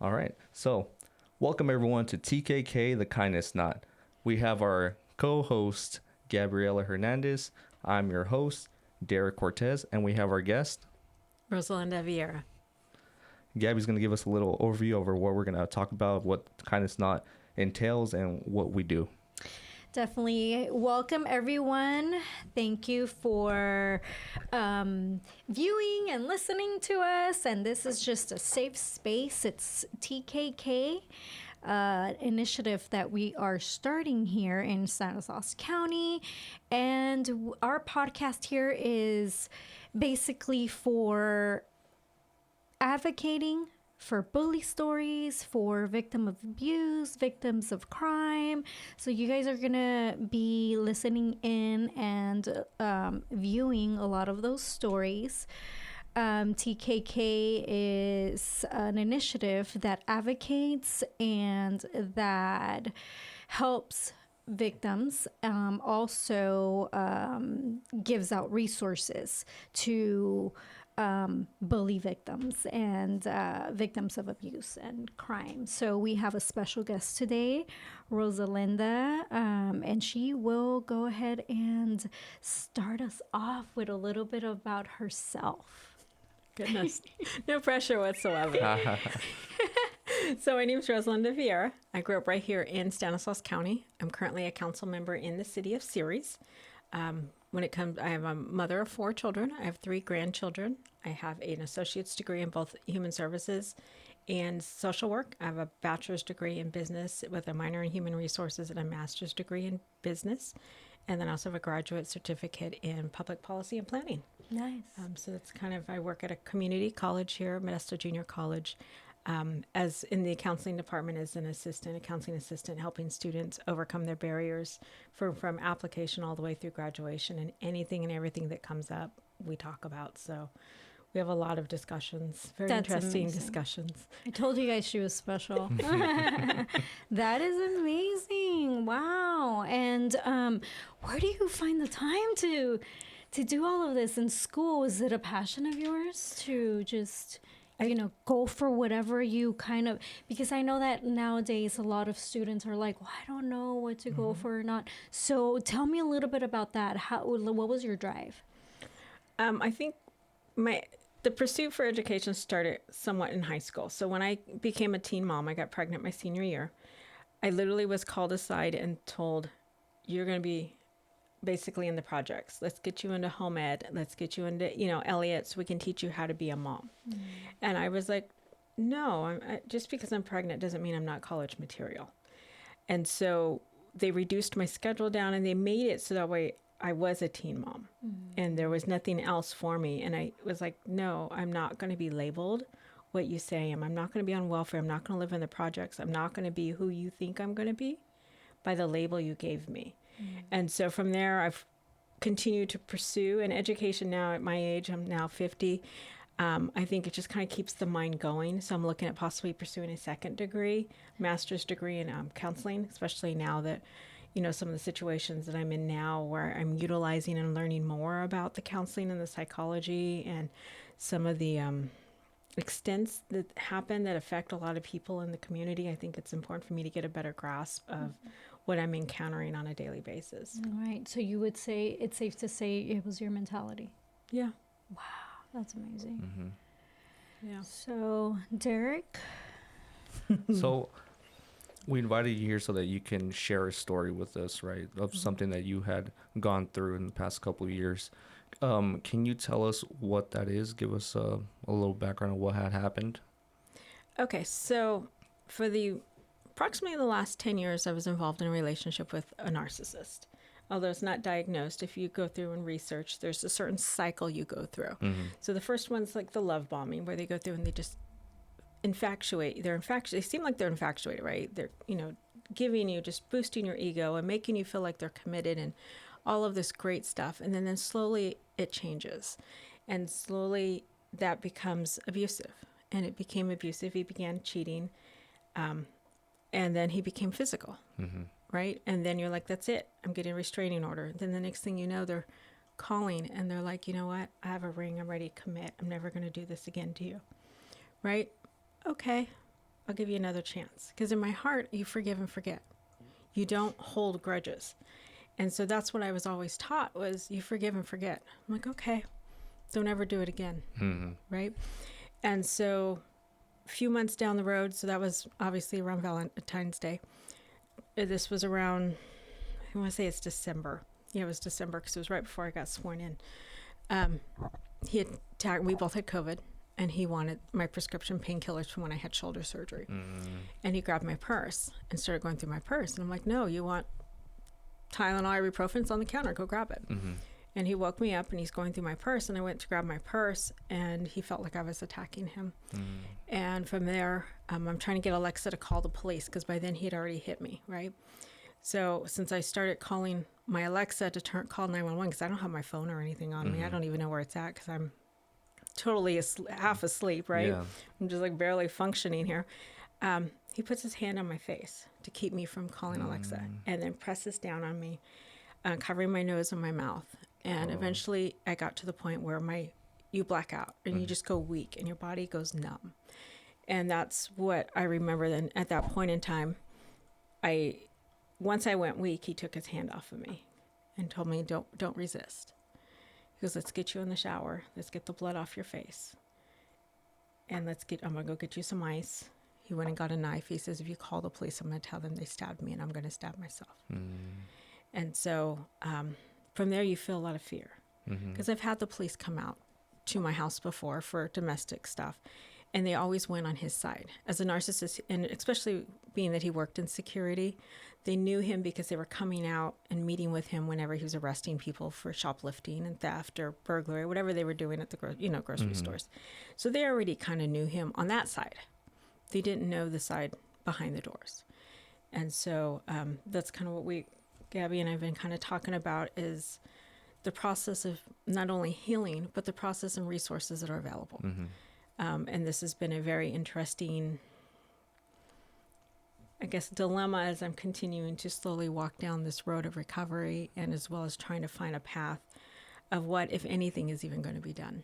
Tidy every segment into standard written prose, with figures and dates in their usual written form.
All right. So, welcome everyone to TKK, the Kindness Knot. We have our co-host, Gabriela Hernandez. I'm your host, Derek Cortez, and we have our guest, Rosalinda Vierra. Gabby's going to give us a little overview over what we're going to talk about, what Kindness Knot entails, and what we do. Definitely. Welcome, everyone. Thank you for viewing and listening to us. And this is just a safe space. It's TKK initiative that we are starting here in Stanislaus County. And our podcast here is basically for advocating for bully stories, for victim of abuse, victims of crime. So you guys are gonna be listening in and viewing a lot of those stories. TKK is an initiative that advocates and that helps victims, also gives out resources to bully victims and victims of abuse and crime. So we have a special guest today, Rosalinda, and she will go ahead and start us off with a little bit about herself. Goodness. No pressure whatsoever. So my name is Rosalinda Vierra. I grew up right here in Stanislaus County. I'm currently a council member in the city of Ceres. When it comes, I have a mother of 4 children. I have 3 grandchildren. I have an associate's degree in both human services and social work. I have a bachelor's degree in business with a minor in human resources and a master's degree in business. And then I also have a graduate certificate in public policy and planning. Nice. So that's kind of, I work at a community college here, Modesto Junior College, as in the counseling department as an assistant, a counseling assistant, helping students overcome their barriers from application all the way through graduation, and anything and everything that comes up, we talk about. So we have a lot of discussions, very That's interesting amazing. discussions. I told you guys she was special. That is amazing. Wow. And where do you find the time to do all of this in school? Is it a passion of yours to just go for whatever you kind of, because I know that nowadays a lot of students are like, well, I don't know what to go for or not. So tell me a little bit about that. What was your drive? I think the pursuit for education started somewhat in high school. So when I became a teen mom, I got pregnant my senior year. I literally was called aside and told, you're going to be basically in the projects. Let's get you into home ed. Let's get you into, Elliott, so we can teach you how to be a mom. Mm. And I was like, no, just because I'm pregnant doesn't mean I'm not college material. And so they reduced my schedule down and they made it so that way I was a teen mom. Mm. And there was nothing else for me. And I was like, no, I'm not going to be labeled what you say I am. I'm not going to be on welfare. I'm not going to live in the projects. I'm not going to be who you think I'm going to be by the label you gave me. And so from there, I've continued to pursue an education now at my age. I'm now 50. I think it just kind of keeps the mind going. So I'm looking at possibly pursuing a second degree, master's degree in counseling, especially now that, some of the situations that I'm in now where I'm utilizing and learning more about the counseling and the psychology and some of the extents that happen that affect a lot of people in the community. I think it's important for me to get a better grasp of what I'm encountering on a daily basis. All right. So you would say it's safe to say it was your mentality. Yeah. Wow. That's amazing. Mm-hmm. Yeah. So, Derek? So we invited you here so that you can share a story with us, right, of something that you had gone through in the past couple of years. Can you tell us what that is? Give us a little background of what had happened. Okay. So for approximately the last 10 years, I was involved in a relationship with a narcissist. Although it's not diagnosed, if you go through and research, there's a certain cycle you go through. Mm-hmm. So the first one's like the love bombing, where they go through and they just infatuate. They seem like they're infatuated, right? They're, giving you, just boosting your ego and making you feel like they're committed and all of this great stuff. And then slowly it changes. And slowly that becomes abusive. And it became abusive. He began cheating. And then he became physical, right? And then you're like, that's it. I'm getting a restraining order. Then the next thing you know, they're calling and they're like, you know what? I have a ring. I'm ready to commit. I'm never going to do this again to you, right? Okay. I'll give you another chance. Because in my heart, you forgive and forget. You don't hold grudges. And so that's what I was always taught was you forgive and forget. I'm like, okay, don't ever do it again. Right? And so a few months down the road, so that was obviously around Valentine's Day. This was around, I want to say it's December. Yeah, it was December because it was right before I got sworn in. We both had COVID, and he wanted my prescription painkillers from when I had shoulder surgery. And he grabbed my purse and started going through my purse. And I'm like, no, you want Tylenol, ibuprofen? It's on the counter. Go grab it. And he woke me up, and he's going through my purse, and I went to grab my purse, and he felt like I was attacking him. And from there, I'm trying to get Alexa to call the police because by then he had already hit me, right? So since I started calling my Alexa to call 911 because I don't have my phone or anything on me. I don't even know where it's at because I'm totally half asleep, right? Yeah. I'm just like barely functioning here. He puts his hand on my face to keep me from calling Alexa and then presses down on me, covering my nose and my mouth. And eventually I got to the point where you black out and you just go weak and your body goes numb. And that's what I remember then at that point in time. Once I went weak, he took his hand off of me and told me, don't resist. He goes, let's get you in the shower. Let's get the blood off your face. And I'm going to go get you some ice. He went and got a knife. He says, if you call the police, I'm going to tell them they stabbed me and I'm going to stab myself. And so from there, you feel a lot of fear. Because I've had the police come out to my house before for domestic stuff. And they always went on his side. As a narcissist, and especially being that he worked in security, they knew him because they were coming out and meeting with him whenever he was arresting people for shoplifting and theft or burglary, whatever they were doing at the grocery stores. So they already kind of knew him on that side. They didn't know the side behind the doors. And so that's kind of what Gabby and I have been kind of talking about is the process of not only healing, but the process and resources that are available. And this has been a very interesting, I guess, dilemma as I'm continuing to slowly walk down this road of recovery and as well as trying to find a path of what, if anything, is even going to be done.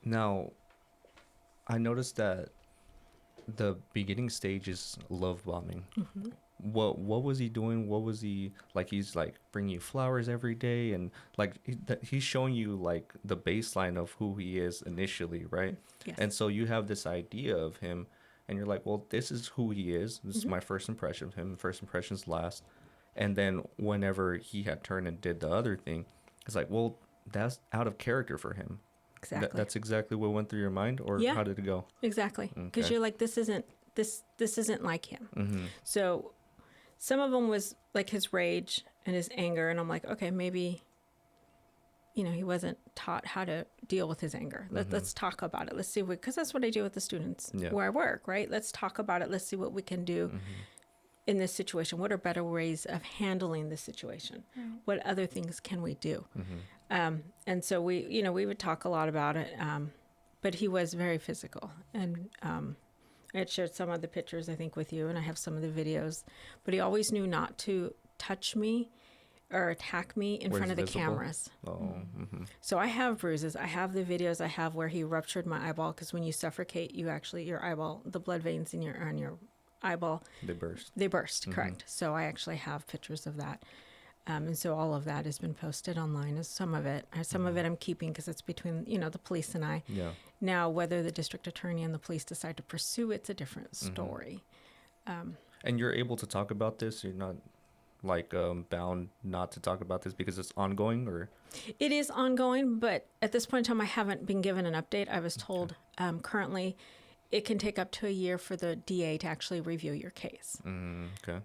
Now, I noticed that the beginning stage is love bombing. What was he doing? What was he like? He's like bringing you flowers every day, and like he's showing you like the baseline of who he is initially, right? Yes. And so you have this idea of him, and you're like, well, this is who he is. This is my first impression of him. First impressions last. And then whenever he had turned and did the other thing, it's like, well, that's out of character for him. Exactly. That's exactly what went through your mind, or how did it go? Exactly. Because you're like, this isn't like him. So some of them was like his rage and his anger, and I'm like, okay, maybe, he wasn't taught how to deal with his anger. Let's talk about it. Let's see because that's what I do with the students where I work, right? Let's talk about it. Let's see what we can do in this situation. What are better ways of handling this situation? What other things can we do? And so we would talk a lot about it, but he was very physical, and I had shared some of the pictures, I think, with you, and I have some of the videos, but he always knew not to touch me or attack me in front of the cameras. So I have bruises. I have the videos I have where he ruptured my eyeball, because when you suffocate, your eyeball, the blood veins on your eyeball, they burst. Correct. So I actually have pictures of that. And so all of that has been posted online as some of it. Some of it I'm keeping because it's between, the police and I. Now, whether the district attorney and the police decide to pursue it's a different story. And you're able to talk about this? You're not like bound not to talk about this because it's ongoing, or? It is ongoing, but at this point in time, I haven't been given an update. I was told currently it can take up to a year for the DA to actually review your case.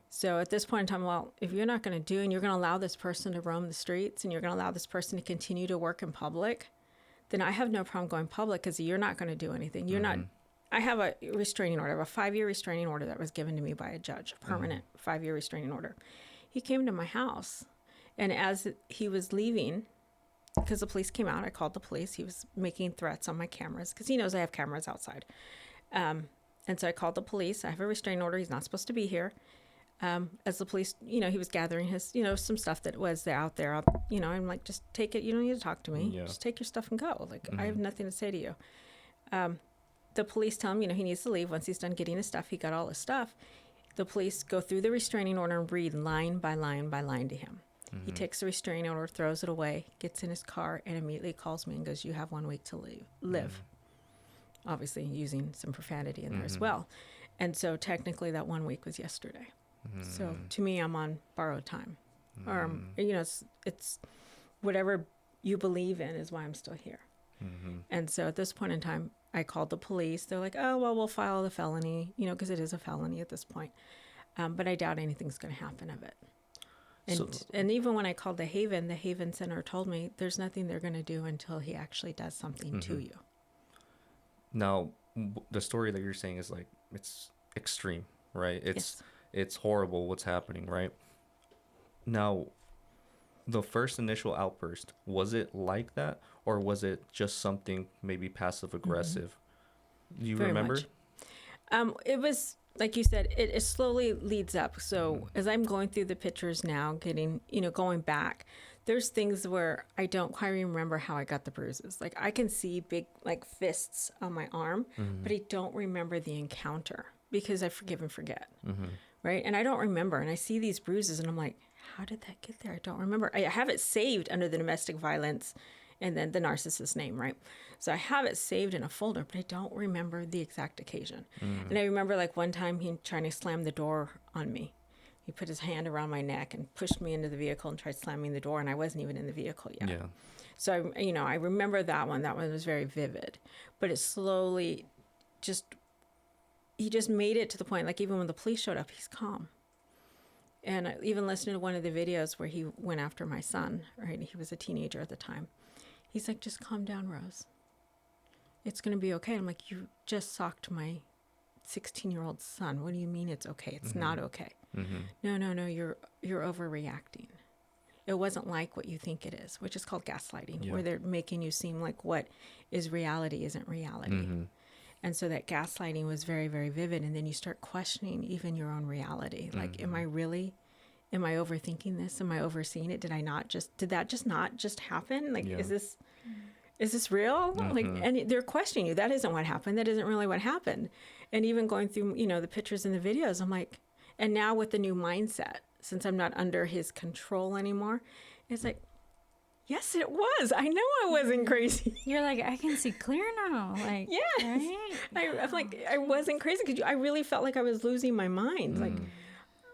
So at this point in time, well, if you're not going to do and you're going to allow this person to roam the streets and you're going to allow this person to continue to work in public, then I have no problem going public because you're not going to do anything. You're not. I have a restraining order, a 5-year restraining order that was given to me by a judge, a permanent 5-year restraining order. He came to my house, and as he was leaving, because the police came out, I called the police. He was making threats on my cameras because he knows I have cameras outside. And so I called the police. I have a restraining order. He's not supposed to be here. As the police, he was gathering his, some stuff that was out there. I'm like, just take it. You don't need to talk to me. Just take your stuff and go. Like, I have nothing to say to you. the police tell him, he needs to leave. Once he's done getting his stuff, he got all his stuff. The police go through the restraining order and read line by line by line to him. He takes the restraining order, throws it away, gets in his car, and immediately calls me and goes, "You have 1 week to live." Obviously using some profanity in there as well. And so technically that 1 week was yesterday. So to me, I'm on borrowed time. Or, it's whatever you believe in is why I'm still here. And so at this point in time, I called the police. They're like, "Oh, well, we'll file the felony," because it is a felony at this point. But I doubt anything's going to happen of it. And even when I called the Haven Center told me there's nothing they're going to do until he actually does something to you. Now, the story that you're saying is like, it's extreme, right? It's horrible what's happening, right? Now, the first initial outburst, was it like that? Or was it just something maybe passive aggressive? Do you Very remember? Much. It was, like you said, it slowly leads up. So as I'm going through the pictures now, getting, going back, there's things where I don't quite remember how I got the bruises. Like I can see big like fists on my arm, but I don't remember the encounter because I forgive and forget. Right. And I don't remember. And I see these bruises and I'm like, how did that get there? I don't remember. I have it saved under the domestic violence and then the narcissist name, right? So I have it saved in a folder, but I don't remember the exact occasion. And I remember like one time he trying to slam the door on me. He put his hand around my neck and pushed me into the vehicle and tried slamming the door, and I wasn't even in the vehicle yet. Yeah. So, I remember that one. That one was very vivid. But it slowly he just made it to the point, like even when the police showed up, he's calm. And I even listened to one of the videos where he went after my son, right? He was a teenager at the time. He's like, "Just calm down, Rose. It's going to be okay." I'm like, "You just socked my 16-year-old son. What do you mean it's okay? It's not okay." No, you're overreacting. It wasn't like what you think it is, which is called gaslighting, where they're making you seem like what is reality isn't reality. And so that gaslighting was very, very vivid. And then you start questioning even your own reality. Like, am I overthinking this? Am I overseeing it? Did that just not just happen? Like, is this real? Like, and they're questioning you. That isn't what happened. That isn't really what happened. And even going through, the pictures and the videos, I'm like, and now with the new mindset, since I'm not under his control anymore, it's like, yes, it was. I know I wasn't crazy. You're like, I can see clear now. Like, yes. Right? I'm like, I wasn't crazy because I really felt like I was losing my mind. Like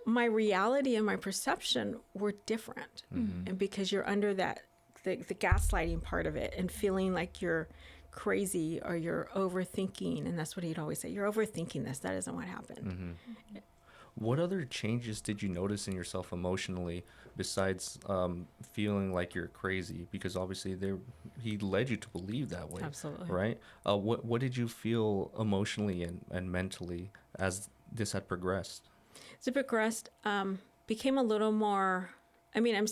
my reality and my perception were different. And because you're under that, the gaslighting part of it and feeling like you're crazy or you're overthinking. And that's what he'd always say. You're overthinking this. That isn't what happened. What other changes did you notice in yourself emotionally besides feeling like you're crazy? Because obviously he led you to believe that way. Absolutely. Right? What did you feel emotionally and mentally as this had progressed? As it progressed, became a little more, I'm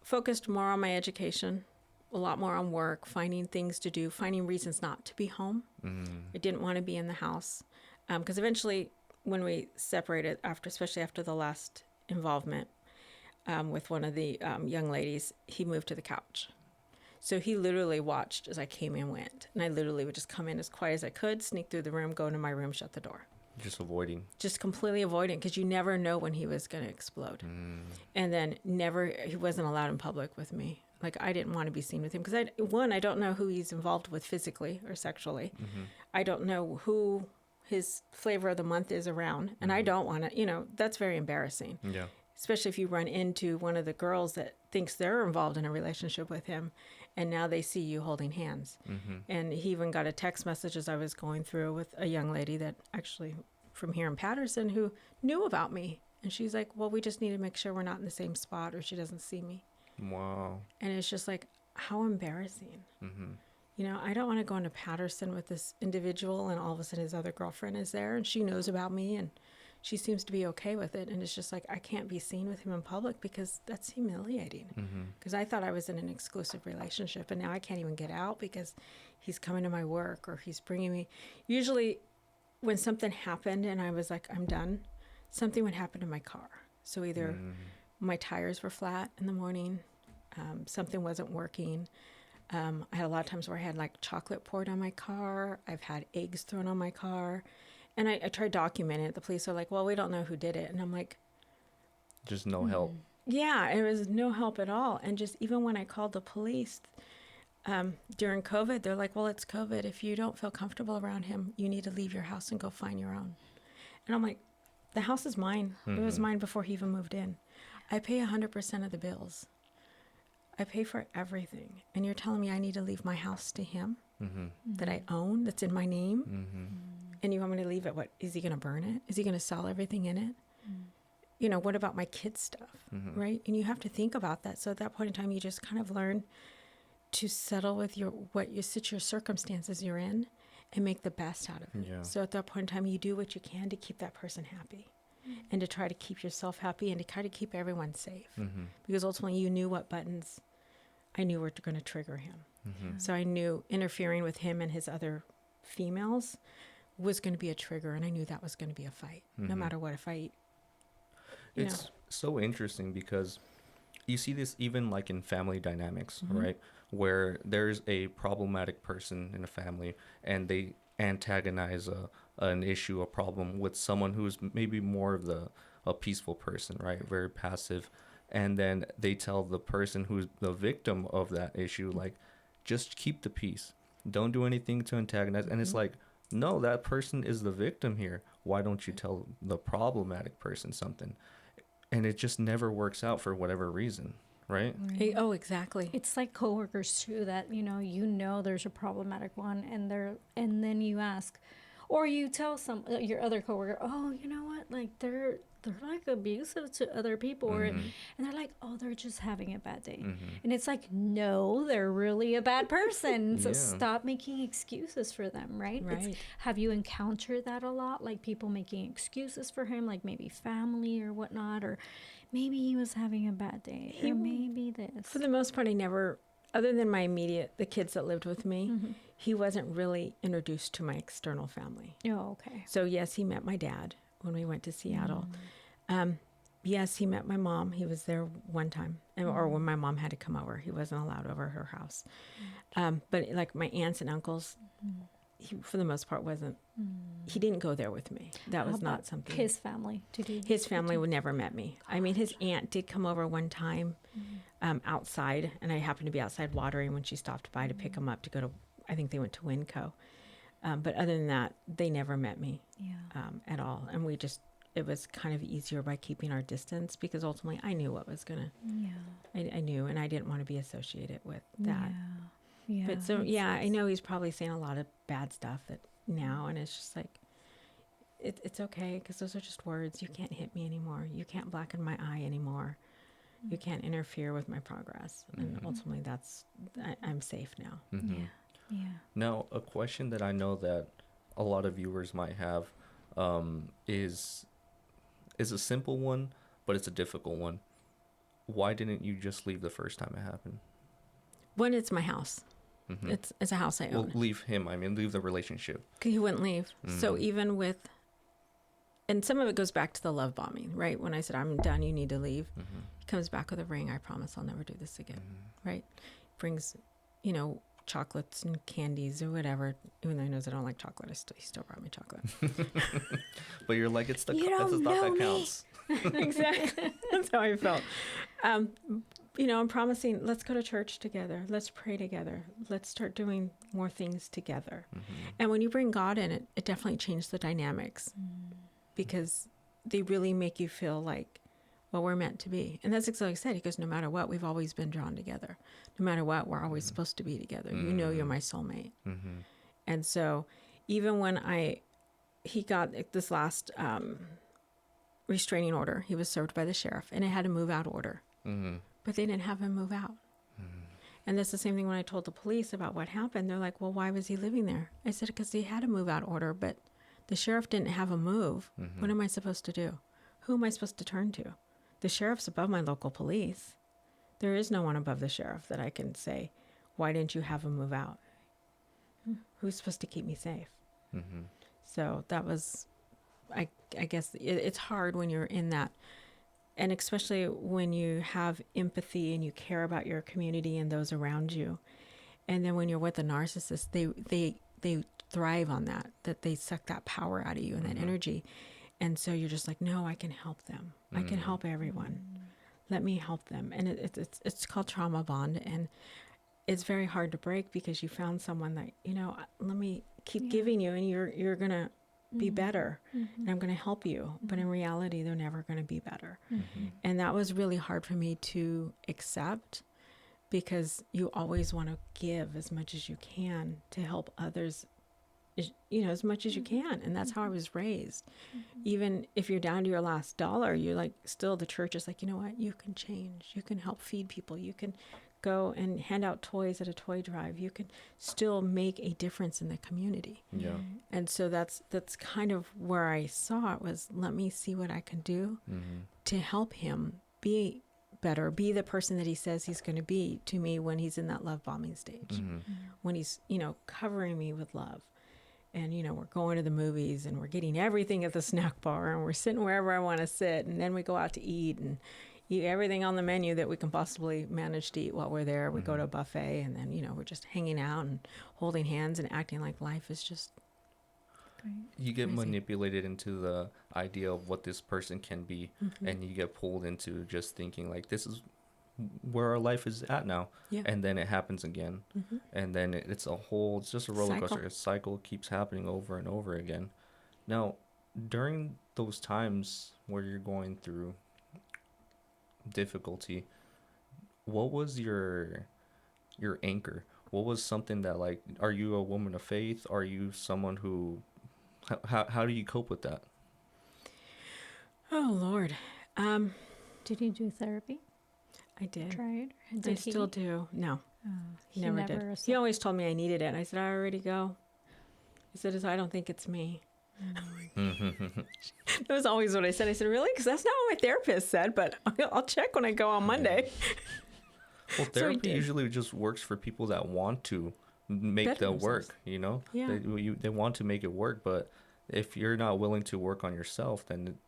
focused more on my education, a lot more on work, finding things to do, finding reasons not to be home. I didn't want to be in the house. Because eventually, when we separated, especially after the last involvement with one of the young ladies, he moved to the couch. So he literally watched as I came and went. And I literally would just come in as quiet as I could, sneak through the room, go into my room, shut the door. Just completely avoiding, because you never know when he was going to explode. And then he wasn't allowed in public with me. Like, I didn't want to be seen with him because I don't know who he's involved with physically or sexually. I don't know who his flavor of the month is around. And I don't want to, that's very embarrassing. Yeah. Especially if you run into one of the girls that thinks they're involved in a relationship with him, and now they see you holding hands. And he even got a text message as I was going through with a young lady that actually from here in Patterson who knew about me. And she's like, "Well, we just need to make sure we're not in the same spot or she doesn't see me." Wow. And it's just like, how embarrassing. I don't want to go into Patterson with this individual and all of a sudden his other girlfriend is there and she knows about me and she seems to be okay with it. And it's just like, I can't be seen with him in public because that's humiliating. Because I thought I was in an exclusive relationship and now I can't even get out because he's coming to my work or he's bringing me. Usually when something happened and I was like, I'm done, something would happen to my car. So either my tires were flat in the morning, something wasn't working. I had a lot of times where I had like chocolate poured on my car. I've had eggs thrown on my car. And I tried documenting it. The police are like, well, we don't know who did it. And I'm like, Just no help. yeah, it was no help at all. And just even when I called the police during COVID, they're like, well, it's COVID. If you don't feel comfortable around him, you need to leave your house and go find your own. And I'm like, the house is mine. It was mine before he even moved in. I pay 100% of the bills. I pay for everything. And you're telling me I need to leave my house to him that I own, that's in my name? And you want me to leave it? What, is he going to burn it? Is he going to sell everything in it? You know, what about my kids' stuff, right? And you have to think about that. So at that point in time, you just kind of learn to settle with your circumstances you're in and make the best out of it. Yeah. So at that point in time, you do what you can to keep that person happy and to try to keep yourself happy and to try to keep everyone safe. Because ultimately you knew what buttons I knew were going to trigger him. So I knew interfering with him and his other females was going to be a trigger, and I knew that was going to be a fight, no matter what, a fight. It's so interesting because you see this even like in family dynamics, right? Where there's a problematic person in a family and they antagonize an issue, a problem with someone who's maybe more of a peaceful person, right? Very passive. And then they tell the person who's the victim of that issue, like, just keep the peace. Don't do anything to antagonize. And it's like, no, that person is the victim here. Why don't you tell the problematic person something? And it just never works out for whatever reason, right? Oh, exactly. It's like coworkers too, that you know there's a problematic one, and then you ask, or you tell your other coworker, oh, you know what, like they're like abusive to other people, and they're like, oh, they're just having a bad day, and it's like, no, they're really a bad person. So stop making excuses for them, right? Have you encountered that a lot, like people making excuses for him, like maybe family or whatnot, or maybe he was having a bad day, or maybe this? For the most part, I never, other than the kids that lived with me, he wasn't really introduced to my external family. Oh, okay. So yes, he met my dad when we went to Seattle. Yes, he met my mom. He was there one time, or when my mom had to come over. He wasn't allowed over her house. But like my aunts and uncles, he, for the most part, wasn't. He didn't go there with me. That was not something. His family? His family would never met me. I mean, his aunt did come over one time outside, and I happened to be outside watering when she stopped by to pick him up to go to, I think they went to Winco. But other than that, they never met me at all. And it was kind of easier by keeping our distance, because ultimately I knew what was going to, I knew, and I didn't want to be associated with that. Yeah. But so, I know he's probably saying a lot of bad stuff now, and it's just like, it's okay, because those are just words. You can't hit me anymore. You can't blacken my eye anymore. You can't interfere with my progress. And ultimately I'm safe now. Yeah. Now, a question that I know that a lot of viewers might have is a simple one, but it's a difficult one. Why didn't you just leave the first time it happened? When it's my house. It's a house I own. Well, leave him. I mean, leave the relationship. He wouldn't leave. So even with, and some of it goes back to the love bombing, right? When I said, I'm done, you need to leave. He comes back with a ring. I promise I'll never do this again, right? Brings, chocolates and candies or whatever. Even though he knows I don't like chocolate, he still brought me chocolate. But you're like, it's the that's the thought that counts. Exactly. That's how I felt. I'm promising, let's go to church together. Let's pray together. Let's start doing more things together. And when you bring God in, it definitely changed the dynamics, because they really make you feel like, well, we're meant to be. And that's exactly what he said. He goes, no matter what, we've always been drawn together. No matter what, we're always supposed to be together. You know, you're my soulmate. And so even when he got this last restraining order, he was served by the sheriff, and it had a move out order. But they didn't have him move out. And that's the same thing when I told the police about what happened. They're like, well, why was he living there? I said, because he had a move out order, but the sheriff didn't have a move. What am I supposed to do? Who am I supposed to turn to? The sheriff's above my local police. There is no one above the sheriff that I can say, why didn't you have him move out? Who's supposed to keep me safe? So that was, I guess it's hard when you're in that. And especially when you have empathy and you care about your community and those around you. And then when you're with a narcissist, they thrive on that they suck that power out of you and that energy. And so you're just like, no, I can help them. I can help everyone. Let me help them. And it's called trauma bond. And it's very hard to break because you found someone that, let me keep giving you, and you're going to be better, and I'm going to help you. But in reality, they're never going to be better. And that was really hard for me to accept, because you always want to give as much as you can to help others, as much as you can. And that's how I was raised. Even if you're down to your last dollar, you're like, still the church is like, you know what, you can change. You can help feed people. You can go and hand out toys at a toy drive. You can still make a difference in the community. Yeah. And so that's kind of where I saw it, was let me see what I can do to help him be better, be the person that he says he's going to be to me when he's in that love bombing stage, when he's, covering me with love. And, we're going to the movies and we're getting everything at the snack bar and we're sitting wherever I want to sit. And then we go out to eat and eat everything on the menu that we can possibly manage to eat while we're there. We go to a buffet, and then, we're just hanging out and holding hands and acting like life is just You get crazy. manipulated into the idea of what this person can be, and you get pulled into just thinking like, this is where our life is at now. Yeah. And then it happens again. And then it's just a roller coaster. A cycle keeps happening over and over again. Now, during those times where you're going through difficulty, what was your anchor? What was something that, like, are you a woman of faith? Are you someone who, how do you cope with that? Oh, Lord. Did you do therapy? I did. Tried? I still do. No, He never did. He always told me I needed it. And I said, I already go. He said, I don't think it's me. That was always what I said. I said, really? Because that's not what my therapist said, but I'll check when I go on Monday. Well, therapy usually just works for people that want to make the work, Yeah. They want to make it work. But if you're not willing to work on yourself, then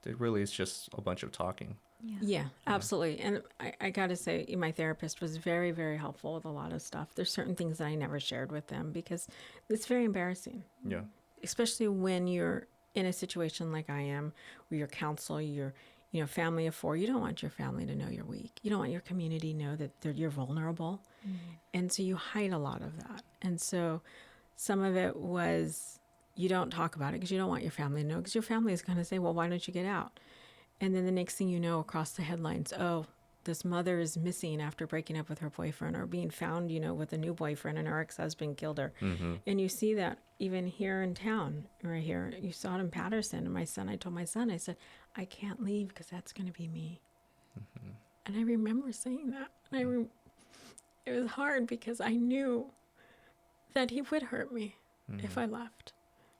it really is just a bunch of talking. Yeah, absolutely. And I got to say, my therapist was very, very helpful with a lot of stuff. There's certain things that I never shared with them because it's very embarrassing. Yeah. Especially when you're in a situation like I am, where you're counsel, you're, family of 4. You don't want your family to know you're weak. You don't want your community to know that you're vulnerable. And so you hide a lot of that. And so some of it was, you don't talk about it because you don't want your family to know, because your family is going to say, well, why don't you get out? And then the next thing you know, across the headlines, oh, this mother is missing after breaking up with her boyfriend, or being found, with a new boyfriend, and her ex-husband killed her. And you see that even here in town, right here. You saw it in Patterson. And I told my son, I said, I can't leave because that's going to be me. And I remember saying that. And it was hard because I knew that he would hurt me if I left.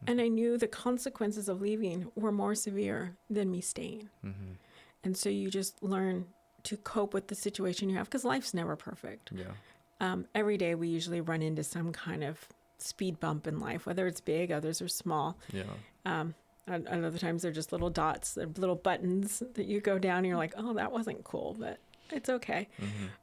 And I knew the consequences of leaving were more severe than me staying. And so you just learn to cope with the situation you have, because life's never perfect. Yeah. Every day we usually run into some kind of speed bump in life, whether it's big, others are small. Yeah. And other times they're just little dots, they're little buttons that you go down and you're like, oh, that wasn't cool, but it's okay.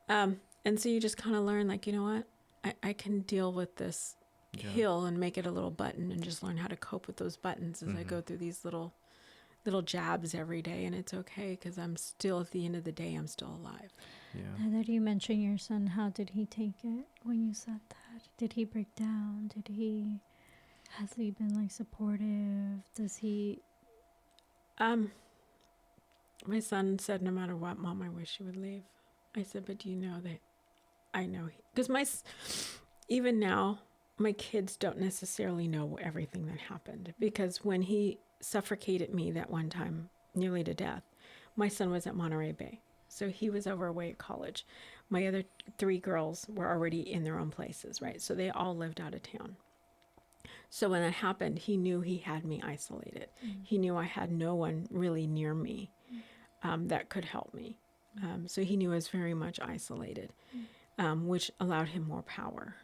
And so you just kind of learn, like, you know what, I can deal with this hill and make it a little button, and just learn how to cope with those buttons as I go through these little jabs every day. And it's okay, because I'm still, at the end of the day, I'm still alive. Yeah. Now that you mentioned your son, how did he take it when you said that? Did he break down? Has he been, like, supportive? Does he? My son said, no matter what, Mom, I wish you would leave. I said, but do you know that I know, because even now, my kids don't necessarily know everything that happened, because when he suffocated me that one time, nearly to death, my son was at Monterey Bay. So he was over away at college. My other 3 girls were already in their own places, right? So they all lived out of town. So when that happened, he knew he had me isolated. He knew I had no one really near me that could help me. So he knew I was very much isolated, which allowed him more power.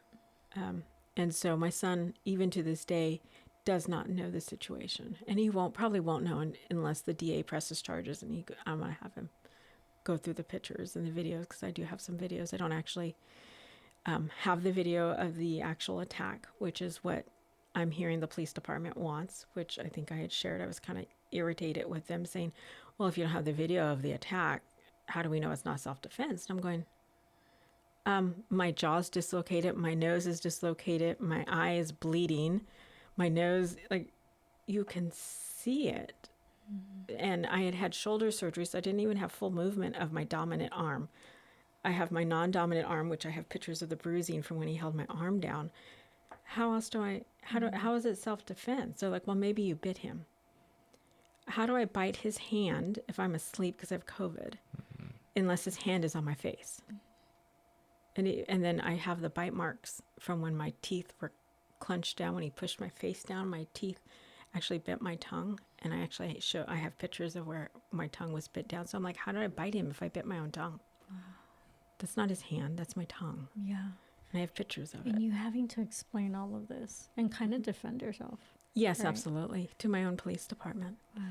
And so my son, even to this day, does not know the situation. And he probably won't know unless the DA presses charges, and I'm going to have him go through the pictures and the videos, because I do have some videos. I don't actually have the video of the actual attack, which is what I'm hearing the police department wants, which I think I had shared. I was kind of irritated with them saying, well, if you don't have the video of the attack, how do we know it's not self-defense? And I'm going, my jaw's dislocated, my nose is dislocated, my eye is bleeding, my nose, like, you can see it. And I had had shoulder surgery, so I didn't even have full movement of my dominant arm. I have my non-dominant arm, which I have pictures of the bruising from when he held my arm down. How else how is it self-defense? So like, well, maybe you bit him. How do I bite his hand if I'm asleep because I have COVID, unless his hand is on my face? And then I have the bite marks from when my teeth were clenched down. When he pushed my face down, my teeth actually bit my tongue. And I have pictures of where my tongue was bit down. So I'm like, how did I bite him if I bit my own tongue? Wow. That's not his hand, that's my tongue. Yeah. And I have pictures of it. And you having to explain all of this and kind of defend yourself. Yes, right? Absolutely. To my own police department. Wow.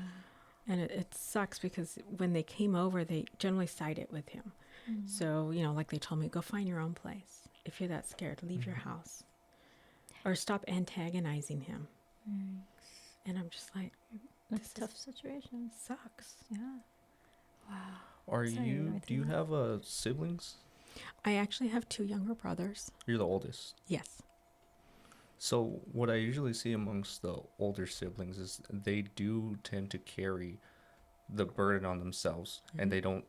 And it sucks because when they came over, they generally sided with him. So, like they told me, go find your own place. If you're that scared, leave your house. Or stop antagonizing him. And I'm just like, that's a tough situation. Sucks. Yeah. Wow. Do you have siblings? I actually have 2 younger brothers. You're the oldest. Yes. So what I usually see amongst the older siblings is they do tend to carry the burden on themselves, and they don't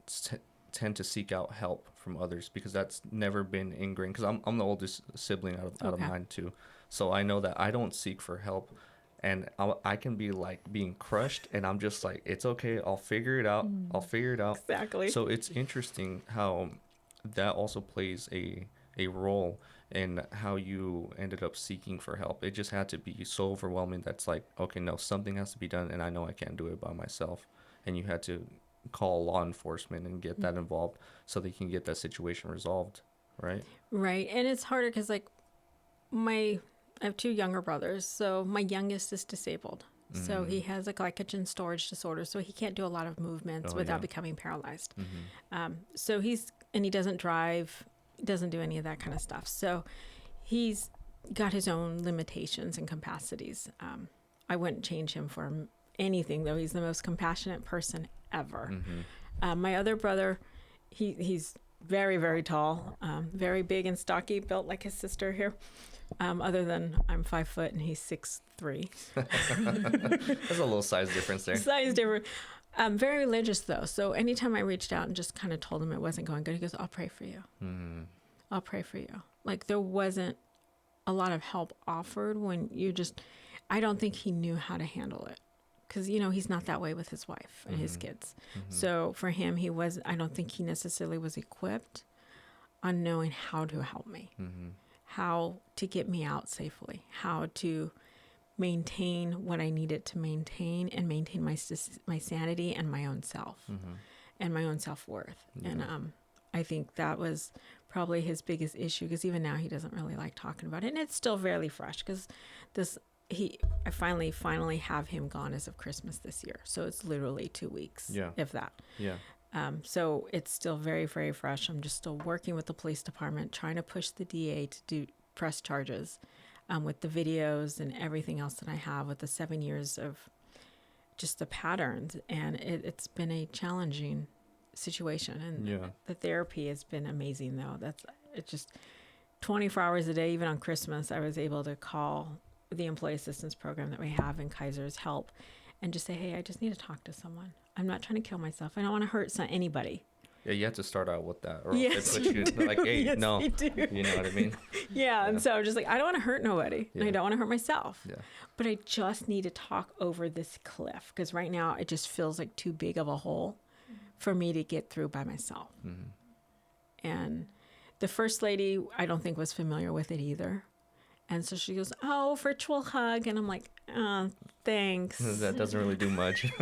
tend to seek out help from others because that's never been ingrained. Because I'm the oldest sibling out of mine too, so I know that I don't seek for help, and I can be like being crushed, and I'm just like, it's okay, I'll figure it out. I'll figure it out. Exactly. So it's interesting how that also plays a role in how you ended up seeking for help. It just had to be so overwhelming that's like, okay, no, something has to be done, and I know I can't do it by myself. And you had to call law enforcement and get that involved so they can get that situation resolved, right? Right. And it's harder because, like, I have 2 younger brothers. So my youngest is disabled. So he has a glycogen storage disorder. So he can't do a lot of movements without becoming paralyzed. So he doesn't drive, doesn't do any of that kind of stuff. So he's got his own limitations and capacities. I wouldn't change him for anything, though. He's the most compassionate person ever. My other brother, he's very, very tall, very big and stocky, built like his sister here. Other than I'm 5 foot and he's 6'3". There's a little size difference there. Size difference. Very religious, though. So anytime I reached out and just kind of told him it wasn't going good, he goes, I'll pray for you. I'll pray for you. Like, there wasn't a lot of help offered when I don't think he knew how to handle it. Because, he's not that way with his wife and his kids. So for him, I don't think he necessarily was equipped on knowing how to help me, how to get me out safely, how to maintain what I needed to maintain and maintain my sanity and my own self and my own self-worth. And I think that was probably his biggest issue, because even now he doesn't really like talking about it. And it's still fairly fresh because I finally have him gone as of Christmas this year. So it's literally 2 weeks, if that. Yeah. So it's still very, very fresh. I'm just still working with the police department, trying to push the DA to press charges with the videos and everything else that I have, with the 7 years of just the patterns. And it's been a challenging situation. And the therapy has been amazing, though. It's just 24 hours a day. Even on Christmas, I was able to call the employee assistance program that we have in Kaiser's help and just say, hey, I just need to talk to someone. I'm not trying to kill myself. I don't want to hurt anybody. Yeah, you have to start out with that, or yes, it puts you like, hey, yes, no, you know what I mean? Yeah, and so I'm just like, I don't want to hurt nobody. And I don't want to hurt myself. Yeah. But I just need to talk over this cliff, because right now it just feels like too big of a hole for me to get through by myself. And the first lady, I don't think was familiar with it either. And so she goes, oh, virtual hug. And I'm like, oh, thanks. That doesn't really do much.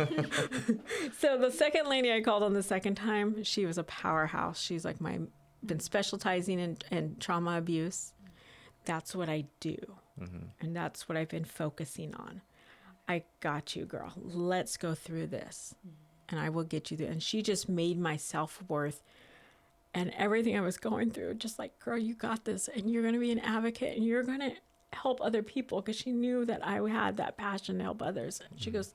So the second lady I called on the second time, she was a powerhouse. She's like been specializing in trauma abuse. That's what I do. And that's what I've been focusing on. I got you, girl. Let's go through this. And I will get you there. And she just made my self-worth and everything I was going through, just like, girl, you got this, and you're going to be an advocate, and you're going to help other people, because she knew that I had that passion to help others. And she goes,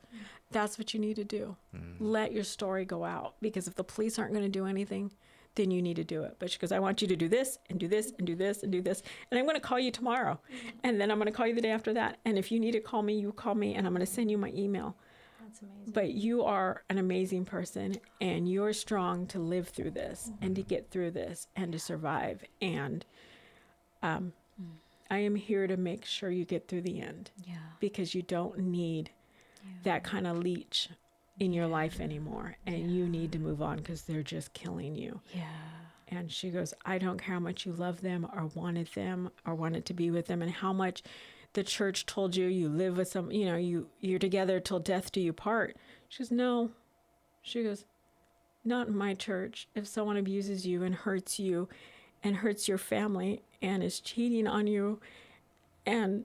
that's what you need to do. Let your story go out, because if the police aren't going to do anything, then you need to do it. But she goes, I want you to do this and do this and do this and do this. And I'm going to call you tomorrow. And then I'm going to call you the day after that. And if you need to call me, you call me, and I'm going to send you my email. That's amazing. But you are an amazing person, and you're strong to live through this and to get through this and to survive. And I am here to make sure you get through the end, because you don't need that kind of leech in your life anymore, and you need to move on, because they're just killing you. And she goes, I don't care how much you love them or wanted to be with them, and how much the church told you you live with some, you're together till death do you part. She goes, no. She goes, not in my church. If someone abuses you and hurts your family and is cheating on you and,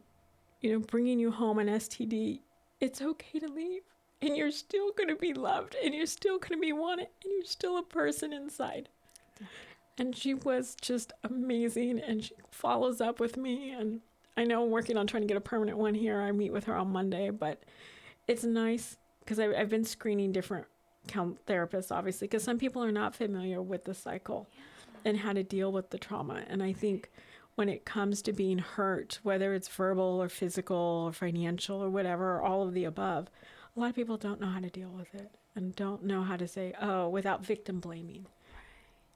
bringing you home an STD, it's okay to leave. And you're still going to be loved, and you're still going to be wanted, and you're still a person inside. And she was just amazing, and she follows up with me. And I know I'm working on trying to get a permanent one here. I meet with her on Monday, but it's nice because I've been screening different therapists, obviously, because some people are not familiar with the cycle and how to deal with the trauma. And I think when it comes to being hurt, whether it's verbal or physical or financial or whatever, or all of the above, a lot of people don't know how to deal with it and don't know how to say, oh, without victim blaming.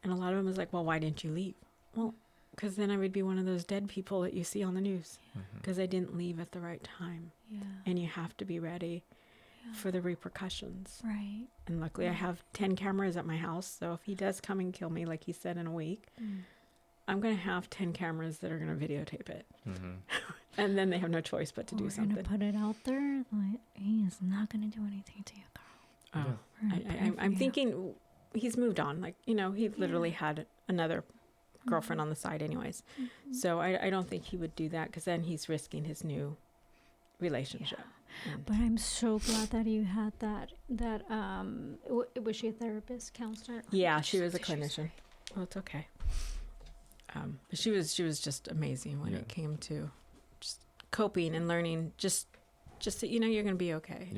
And a lot of them is like, well, why didn't you leave? Well, because then I would be one of those dead people that you see on the news, because I didn't leave at the right time. And you have to be ready for the repercussions. Right. And luckily I have 10 cameras at my house. So if he does come and kill me, like he said, in a week, I'm going to have 10 cameras that are going to videotape it. And then they have no choice but to do something. We're going to put it out there. Like, he is not going to do anything to you, girl. I'm thinking he's moved on. Like, he literally had another girlfriend on the side anyways. So I don't think he would do that, because then he's risking his new relationship. But I'm so glad that you had that was she a therapist, counselor? Yeah, she was a clinician. Well, it's okay. But she was just amazing when it came to just coping and learning, just that, you're going to be okay.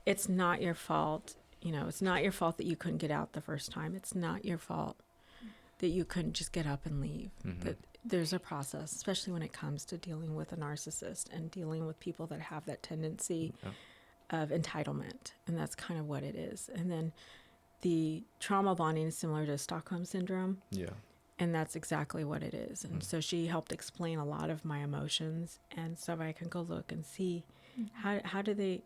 It's not your fault. It's not your fault that you couldn't get out the first time. It's not your fault that you couldn't just get up and leave. That there's a process, especially when it comes to dealing with a narcissist and dealing with people that have that tendency of entitlement. And that's kind of what it is. And then the trauma bonding is similar to Stockholm syndrome. And that's exactly what it is. And so she helped explain a lot of my emotions. And so I can go look and see how do they,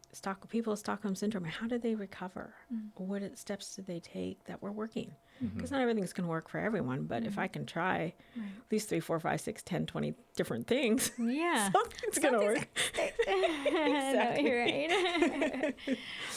people with Stockholm syndrome, how do they recover? What steps do they take that were working? Because not everything's going to work for everyone. But if I can try at least 3, 4, 5, 6, 10, 20 different things, something's going to work. Exactly. No, you're right.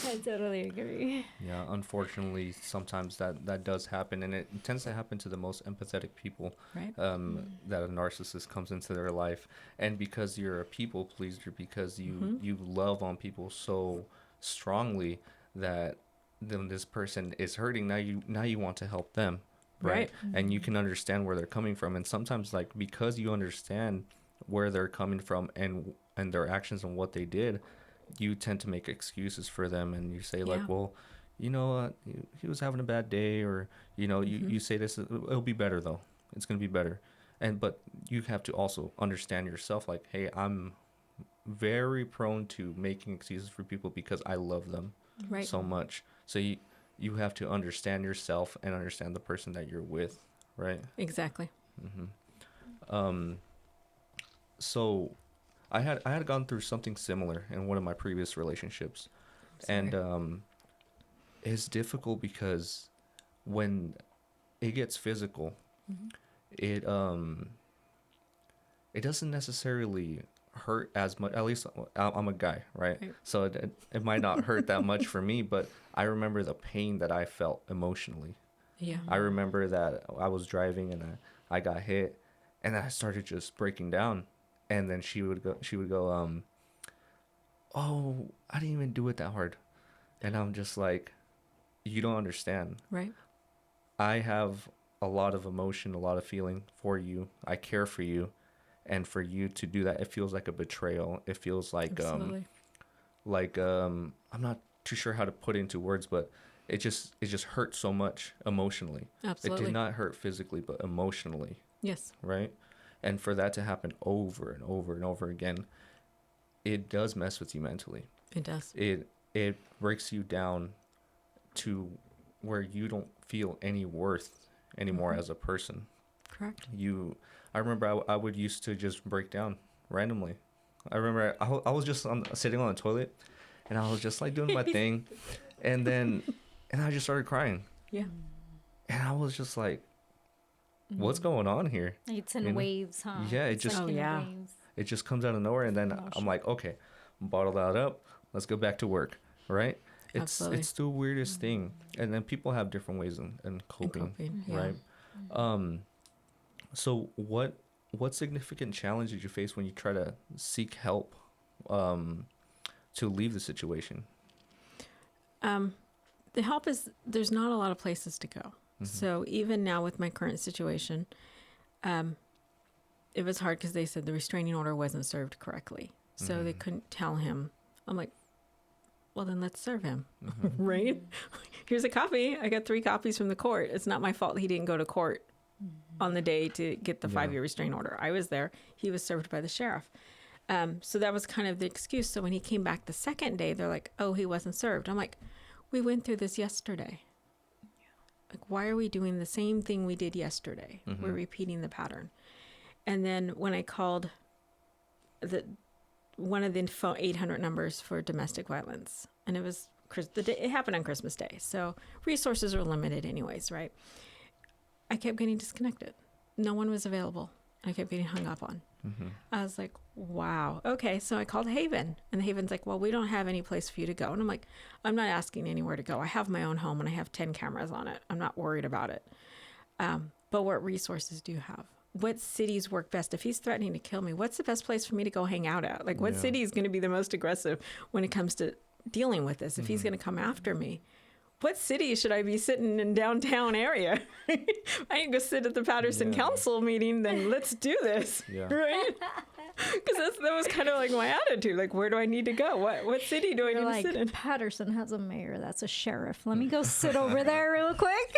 I totally agree. Yeah, unfortunately, sometimes that does happen, and it tends to happen to the most empathetic people. That a narcissist comes into their life, and because you're a people pleaser, because you love on people so strongly that then this person is hurting. Now you want to help them, right? And you can understand where they're coming from, and sometimes, like, because you understand where they're coming from and their actions and what they did, you tend to make excuses for them, and you say like, well, he was having a bad day, or you say this, it'll be better though, it's gonna be better. But you have to also understand yourself, like, hey, I'm very prone to making excuses for people because I love them so much. So you have to understand yourself and understand the person that you're with, right? Exactly. So I had gone through something similar in one of my previous relationships. And it's difficult because when it gets physical, it doesn't necessarily hurt as much. At least I'm a guy, right? So it might not hurt that much for me, but I remember the pain that I felt emotionally. I remember that I was driving and I got hit, and then I started just breaking down, and then she would go oh, I didn't even do it that hard. And I'm just like, you don't understand. Right. I have a lot of emotion, a lot of feeling for you. I care for you. And for you to do that, it feels like a betrayal. It feels Absolutely. I'm not too sure how to put it into words, but it just hurt so much emotionally. Absolutely. It did not hurt physically, but emotionally, Yes. right? And for that to happen over and over and over again, it does mess with you mentally. It does. It breaks you down to where you don't feel any worth anymore as a person. Correct. I remember I would used to just break down randomly. I remember I was just sitting on the toilet, and I was just like doing my thing, and I just started crying, Yeah. and I was just like, "What's going on here?" It's in You know? waves, huh? Yeah, It's like Oh, in yeah. waves. It just comes out of nowhere, and then Emotion. I'm like, "Okay, bottle that up. Let's go back to work." Right? Absolutely. It's the weirdest thing, and then people have different ways in coping, Yeah. right? So what significant challenge did you face when you try to seek help to leave the situation? The help is there's not a lot of places to go. So even now with my current situation, it was hard because they said the restraining order wasn't served correctly. So they couldn't tell him. I'm like, well, then let's serve him, right? Here's a copy. I got 3 copies from the court. It's not my fault he didn't go to court on the day to get the 5-year restraining order. I was there. He was served by the sheriff. So that was kind of the excuse. So when he came back the second day, they're like, oh, he wasn't served. I'm like, we went through this yesterday. Like, why are we doing the same thing we did yesterday? We're repeating the pattern. And then when I called one of the 800 numbers for domestic violence, and it happened on Christmas Day, so resources are limited anyways, right? I kept getting disconnected. No one was available. I kept getting hung up on. I was like, wow. Okay, so I called Haven, and Haven's like, well, we don't have any place for you to go. And I'm like, I'm not asking anywhere to go. I have my own home, and I have 10 cameras on it. I'm not worried about it. But what resources do you have? What cities work best? If he's threatening to kill me, what's the best place for me to go hang out at? Like, what city is going to be the most aggressive when it comes to dealing with this? If he's going to come after me, what city should I be sitting in downtown area? I can go sit at the Patterson Council meeting, then let's do this, right? Because that was kind of like my attitude. Like, where do I need to go? What city do I need to sit in? Patterson has a mayor that's a sheriff. Let me go sit over there real quick.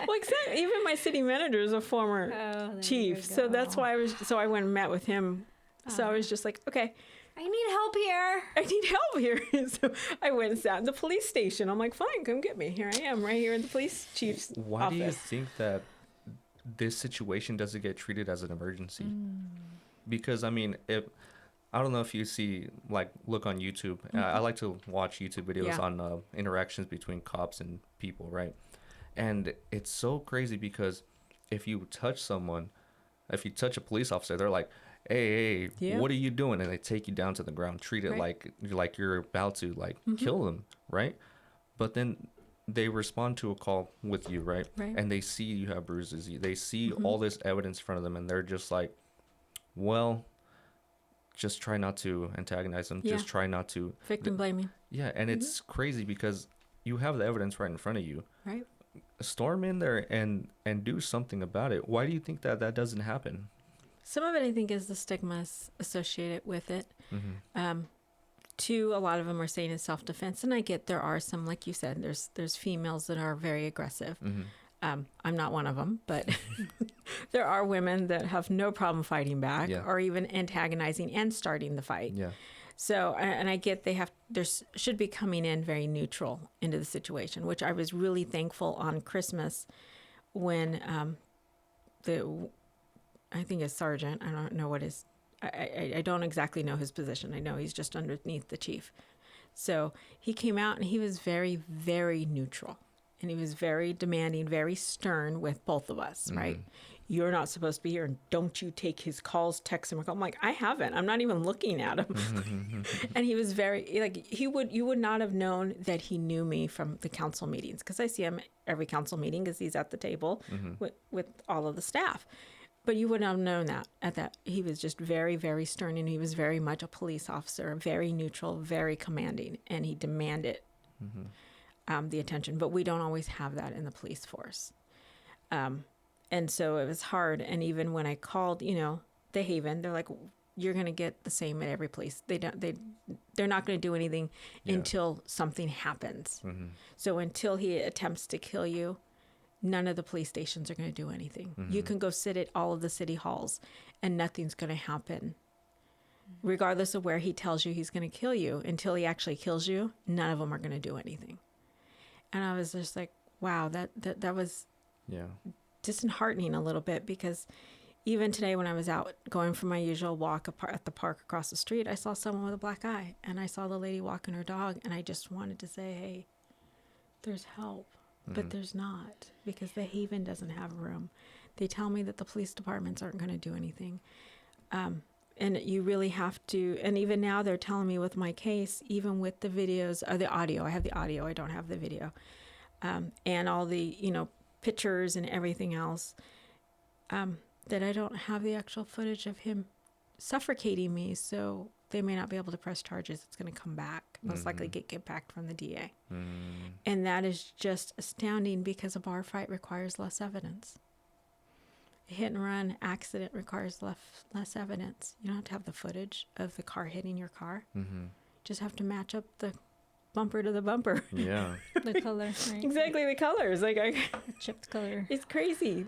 Well, exactly. Even my city manager is a former chief, so that's why I went and met with him. So I was just like, okay, I need help here. I need help here. So I went and sat in the police station. I'm like, fine, come get me. Here I am, right here in the police chief's Why office. do you think that this situation doesn't get treated as an emergency? Because I mean, I don't know if you see, like, look on YouTube. I like to watch YouTube videos on interactions between cops and people, right? And it's so crazy because if you touch a police officer, they're like, hey, what are you doing? And they take you down to the ground, treat it like you're about to kill them, right? But then they respond to a call with you, right? And they see you have bruises. They see all this evidence in front of them, and they're just like, well, just try not to antagonize them. Just try not to. Victim blaming. Yeah, and it's crazy because you have the evidence right in front of you. Right. Storm in there and do something about it. Why do you think that doesn't happen? Some of it, I think, is the stigmas associated with it. A lot of them are saying it's self-defense, and I get there are some, like you said, there's females that are very aggressive. I'm not one of them, but there are women that have no problem fighting back or even antagonizing and starting the fight. Yeah. So, and I get should be coming in very neutral into the situation, which I was really thankful on Christmas when I think a sergeant, I don't know what his, I don't exactly know his position. I know he's just underneath the chief. So he came out and he was very, very neutral. And he was very demanding, very stern with both of us, right? You're not supposed to be here, and don't you take his calls, texts him. I'm like, I haven't. I'm not even looking at him. And he was very, you would not have known that he knew me from the council meetings, because I see him every council meeting because he's at the table with all of the staff. But you wouldn't have known that he was just very, very stern, and he was very much a police officer, very neutral, very commanding, and he demanded the attention. But we don't always have that in the police force. And so it was hard. And even when I called, the Haven, they're like, you're going to get the same at every place. They're not going to do anything until something happens. So until he attempts to kill you, none of the police stations are going to do anything. You can go sit at all of the city halls and nothing's going to happen. Regardless of where he tells you he's going to kill you, until he actually kills you, none of them are going to do anything. And I was just like, wow, that was disheartening a little bit, because even today when I was out going for my usual walk at the park across the street, I saw someone with a black eye, and I saw the lady walking her dog, and I just wanted to say, hey, there's help. But there's not, because the Haven doesn't have room. They tell me that the police departments aren't going to do anything. And you really have to, and even now they're telling me with my case, even with the videos, or the audio, I have the audio, I don't have the video, and all the, pictures and everything else, that I don't have the actual footage of him suffocating me. So they may not be able to press charges. It's going to come back, most likely get back from the DA. And that is just astounding, because a bar fight requires less evidence. A hit and run accident requires less evidence. You don't have to have the footage of the car hitting your car. Just have to match up the bumper to the bumper. Yeah. The color, right? Exactly, the colors. Like The chipped color. it's crazy.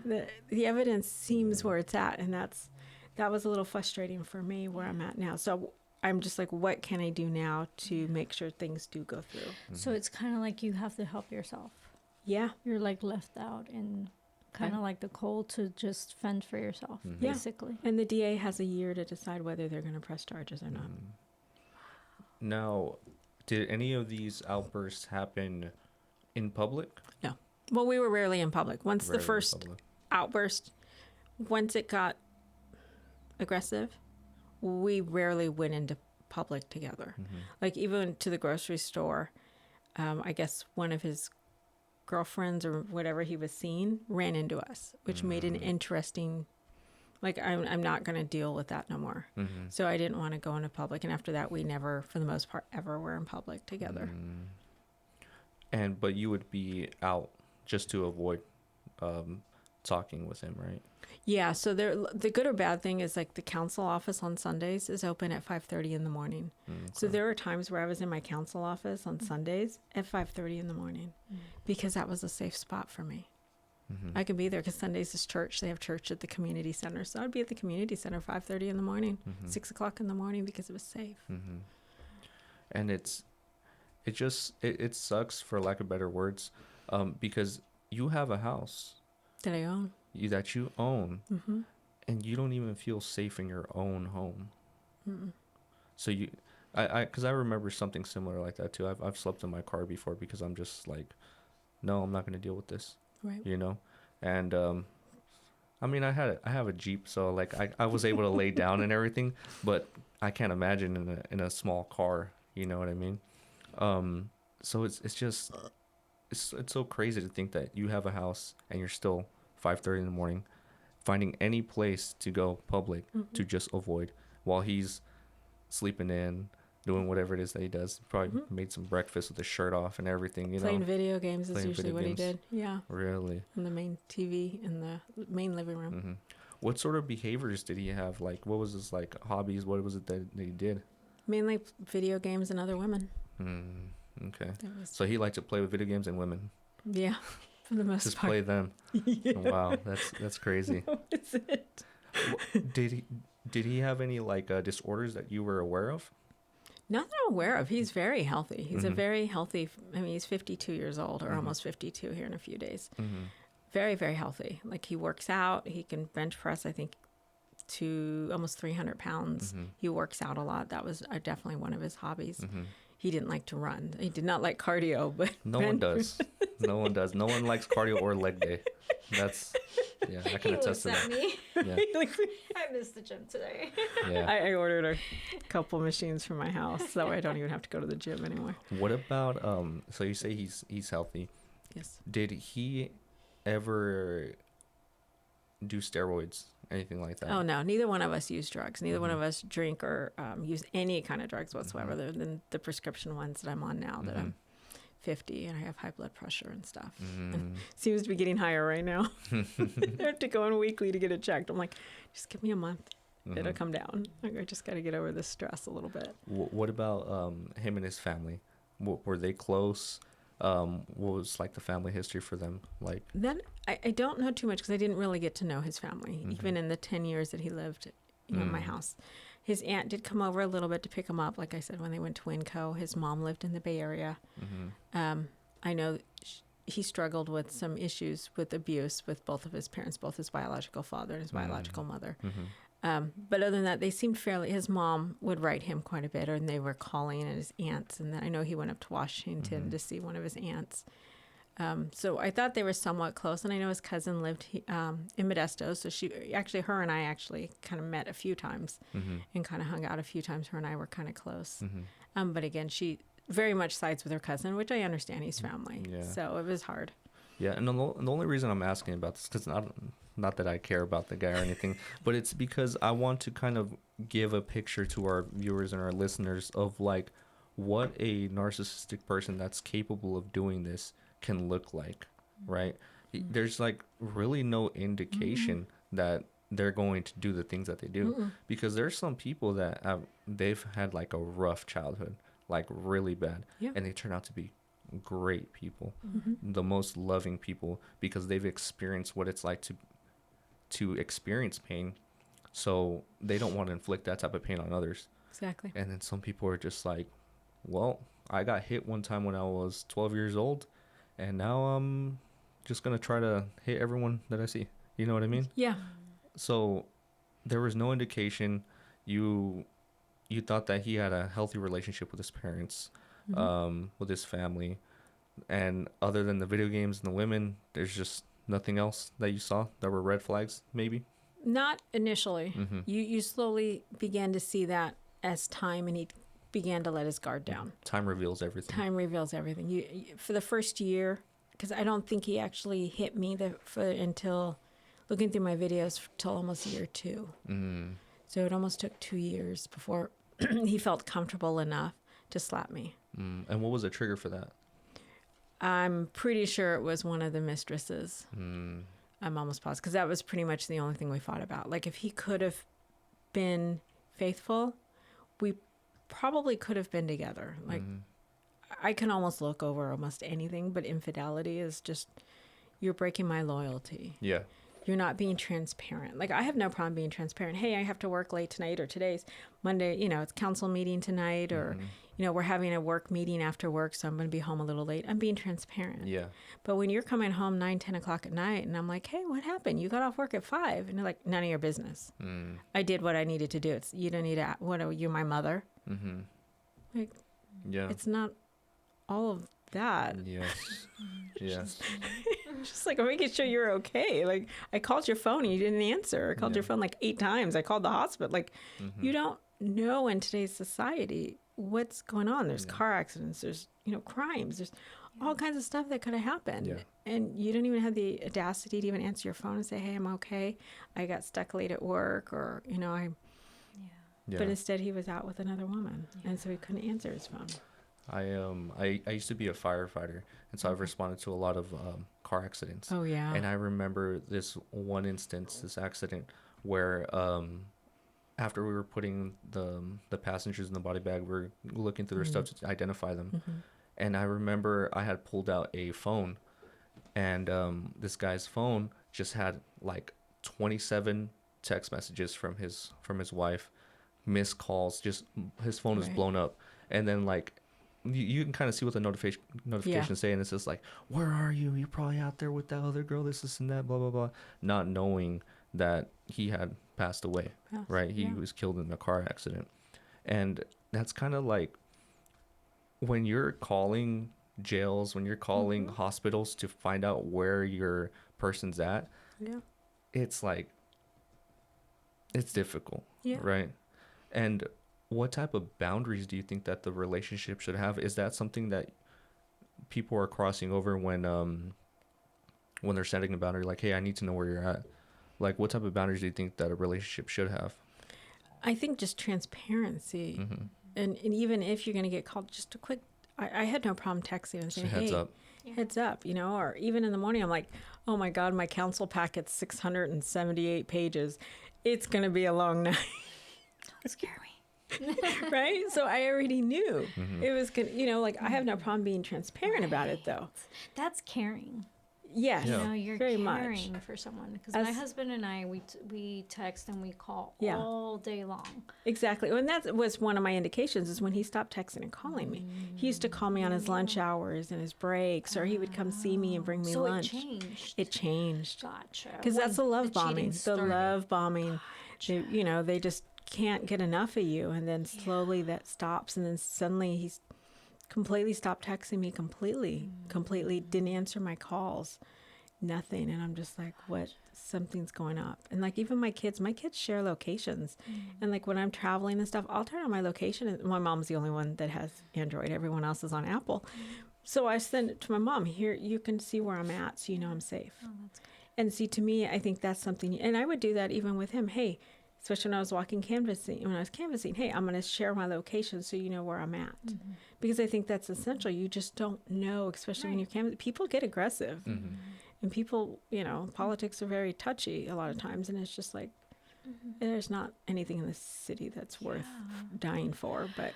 The evidence seems where it's at, and that was a little frustrating for me where I'm at now. So I'm just like, what can I do now to make sure things do go through? So it's kind of like you have to help yourself. Yeah. You're like left out, and kind of like the cold to just fend for yourself, Yeah. basically. And the DA has a year to decide whether they're going to press charges or not. Now, did any of these outbursts happen in public? No. Well, we were rarely in public. Once Rarely the in first public. outburst, once it got aggressive, we rarely went into public together. Like even to the grocery store, I guess one of his girlfriends or whatever he was seeing ran into us, which made an interesting, like, I'm not going to deal with that no more. So I didn't want to go into public. And after that, we never, for the most part, ever were in public together. But you would be out just to avoid talking with him, right? Yeah. So the good or bad thing is, like, the council office on Sundays is open at 5:30 in the morning. So there were times where I was in my council office on Sundays at 5:30 in the morning, because that was a safe spot for me. I could be there because Sundays is church. They have church at the community center. So I'd be at the community center 5:30 in the morning, 6 o'clock in the morning, because it was safe. And it sucks, for lack of better words, because you have a house That I own. that you own, and you don't even feel safe in your own home. So because I remember something similar like that too. I've slept in my car before, because I'm just like, no, I'm not going to deal with this. Right. And I mean, I have a Jeep, so like I was able to lay down and everything, but I can't imagine in a small car. You know what I mean? So it's just it's so crazy to think that you have a house and you're still 5:30 in the morning finding any place to go public to just avoid, while he's sleeping in, doing whatever it is that he does. Probably made some breakfast with his shirt off and everything, Playing video games is Playing usually video what games. he did. Yeah. Really? On the main TV in the main living room. What sort of behaviors did he have? Like, what was his like hobbies? What was it that he did? Mainly video games and other women. Okay. That was, So he liked to play with video games and women. yeah, for the most Just part. play them. Wow, that's crazy. That's it. Did he have any like disorders that you were aware of? Not that I'm aware of. He's very healthy. He's a very healthy. I mean, he's 52 years old, or almost 52 here in a few days. Very, very healthy. Like, he works out. He can bench press, I think, to almost 300 pounds. He works out a lot. That was definitely one of his hobbies. He didn't like to run. He did not like cardio, but No one does. No one does. No one likes cardio or leg day. That's, yeah, I can attest to that. Me. Yeah. I missed the gym today. Yeah. I ordered a couple machines for my house, so that way I don't even have to go to the gym anymore. What about so you say he's healthy. Yes. Did he ever do steroids? Anything like that? Oh, no. Neither one of us use drugs. Neither one of us drink or use any kind of drugs whatsoever, other than the prescription ones that I'm on now that I'm 50 and I have high blood pressure and stuff. Mm. And seems to be getting higher right now. I have to go in weekly to get it checked. I'm like, just give me a month. It'll come down. Like, I just got to get over this stress a little bit. What about him and his family? Were they close? What was like the family history for them like? Then I don't know too much because I didn't really get to know his family, even in the 10 years that he lived in my house. His aunt did come over a little bit to pick him up. Like I said, when they went to Winco, his mom lived in the Bay Area. I know he struggled with some issues with abuse with both of his parents, both his biological father and his biological mother. But other than that, they seemed fairly, his mom would write him quite a bit, and they were calling at his aunts. And then I know he went up to Washington to see one of his aunts. So I thought they were somewhat close. And I know his cousin lived in Modesto. So her and I actually kind of met a few times and kind of hung out a few times. Her and I were kind of close. But again, she very much sides with her cousin, which I understand, he's family. Yeah. So it was hard. Yeah, and the only reason I'm asking about this, because not that I care about the guy or anything, but it's because I want to kind of give a picture to our viewers and our listeners of like what a narcissistic person that's capable of doing this can look like, right? There's like really no indication that they're going to do the things that they do, because there's some people that they've had like a rough childhood, like really bad, and they turn out to be great people, the most loving people, because they've experienced what it's like to experience pain, so they don't want to inflict that type of pain on others. Exactly. And then some people are just like, well, I got hit one time when I was 12 years old, and now I'm just gonna try to hit everyone that I see. You know what I mean? Yeah. So there was no indication. You thought that he had a healthy relationship with his parents, with his family, and other than the video games and the women, there's just nothing else that you saw that were red flags, maybe? Not initially. You slowly began to see that as time, and he began to let his guard down. Time reveals everything. Time reveals everything. You for the first year, because I don't think he actually hit me until looking through my videos till almost year 2. So it almost took 2 years before he felt comfortable enough to slap me. And what was the trigger for that? I'm pretty sure it was one of the mistresses. I'm almost positive, because that was pretty much the only thing we fought about. Like, if he could have been faithful, we probably could have been together. Like, I can almost look over almost anything, but infidelity is just, you're breaking my loyalty. Yeah. You're not being transparent. Like, I have no problem being transparent. Hey, I have to work late tonight, or today's Monday, it's council meeting tonight, or, we're having a work meeting after work, so I'm going to be home a little late. I'm being transparent. Yeah. But when you're coming home 9, 10 o'clock at night, and I'm like, hey, what happened? You got off work at 5. And you're like, none of your business. I did what I needed to do. You don't need to, what are you, my mother? Like, yeah. It's not all of that. Yes. Yes. Just like, I'm making sure you're okay. Like, I called your phone and you didn't answer. I called your phone like 8 times. I called the hospital. Like, you don't know in today's society what's going on. There's car accidents. There's, crimes. There's all kinds of stuff that could have happened. Yeah. And you don't even have the audacity to even answer your phone and say, hey, I'm okay. I got stuck late at work, or, But instead he was out with another woman. And so he couldn't answer his phone. I used to be a firefighter, and so I've responded to a lot of car accidents. Oh, yeah. And I remember this one instance, this accident, where after we were putting the passengers in the body bag, we were looking through their stuff to identify them. And I remember I had pulled out a phone, and this guy's phone just had like 27 text messages from his wife, missed calls, just his phone was blown up. And then like you can kind of see what the notifications say, and it's just like, where are you? You're probably out there with that other girl, this and that, blah blah blah, not knowing that he had passed away. Right, he was killed in a car accident. And that's kind of like when you're calling jails, when you're calling hospitals to find out where your person's at, it's like, it's difficult, right? And what type of boundaries do you think that the relationship should have? Is that something that people are crossing over when they're setting a boundary? Like, hey, I need to know where you're at. Like, what type of boundaries do you think that a relationship should have? I think just transparency. And even if you're going to get called, just a quick, I had no problem texting and So saying, heads hey, up. heads up, you know, or even in the morning, I'm like, oh my God, my council packet's 678 pages. It's going to be a long night. Don't scare me. Right? So I already knew Mm-hmm. it was going to, you know, like I have no problem being transparent about it though. That's caring. Yes. Yeah. You know, you're Very caring much. for someone. Because my As- husband and I, we text and we call Yeah. all day long. Exactly. And that was one of my indications is when he stopped texting and calling me. He used to call me on his lunch hours and his breaks, or he would come see me and bring me So lunch. it changed. It changed. Gotcha. Because that's the When love the cheating bombing. The started. love bombing. They, you know, they just can't get enough of you. And then slowly that stops. And then suddenly he's completely stopped texting me completely didn't answer my calls. Nothing. And I'm just like, what? Something's going up. And like even my kids share locations. And like when I'm traveling and stuff, I'll turn on my location. And my mom's the only one that has Android. Everyone else is on Apple. So I send it to my mom. Here, you can see where I'm at, so you know I'm safe. Oh, that's good. And see, to me, I think that's something, and I would do that even with him. Hey, especially when I was canvassing, hey, I'm going to share my location so you know where I'm at. Because I think that's essential. You just don't know, especially when you're canvassing. People get aggressive. Mm-hmm. And people, you know, politics are very touchy a lot of times. And it's just like, there's not anything in this city that's worth dying for. But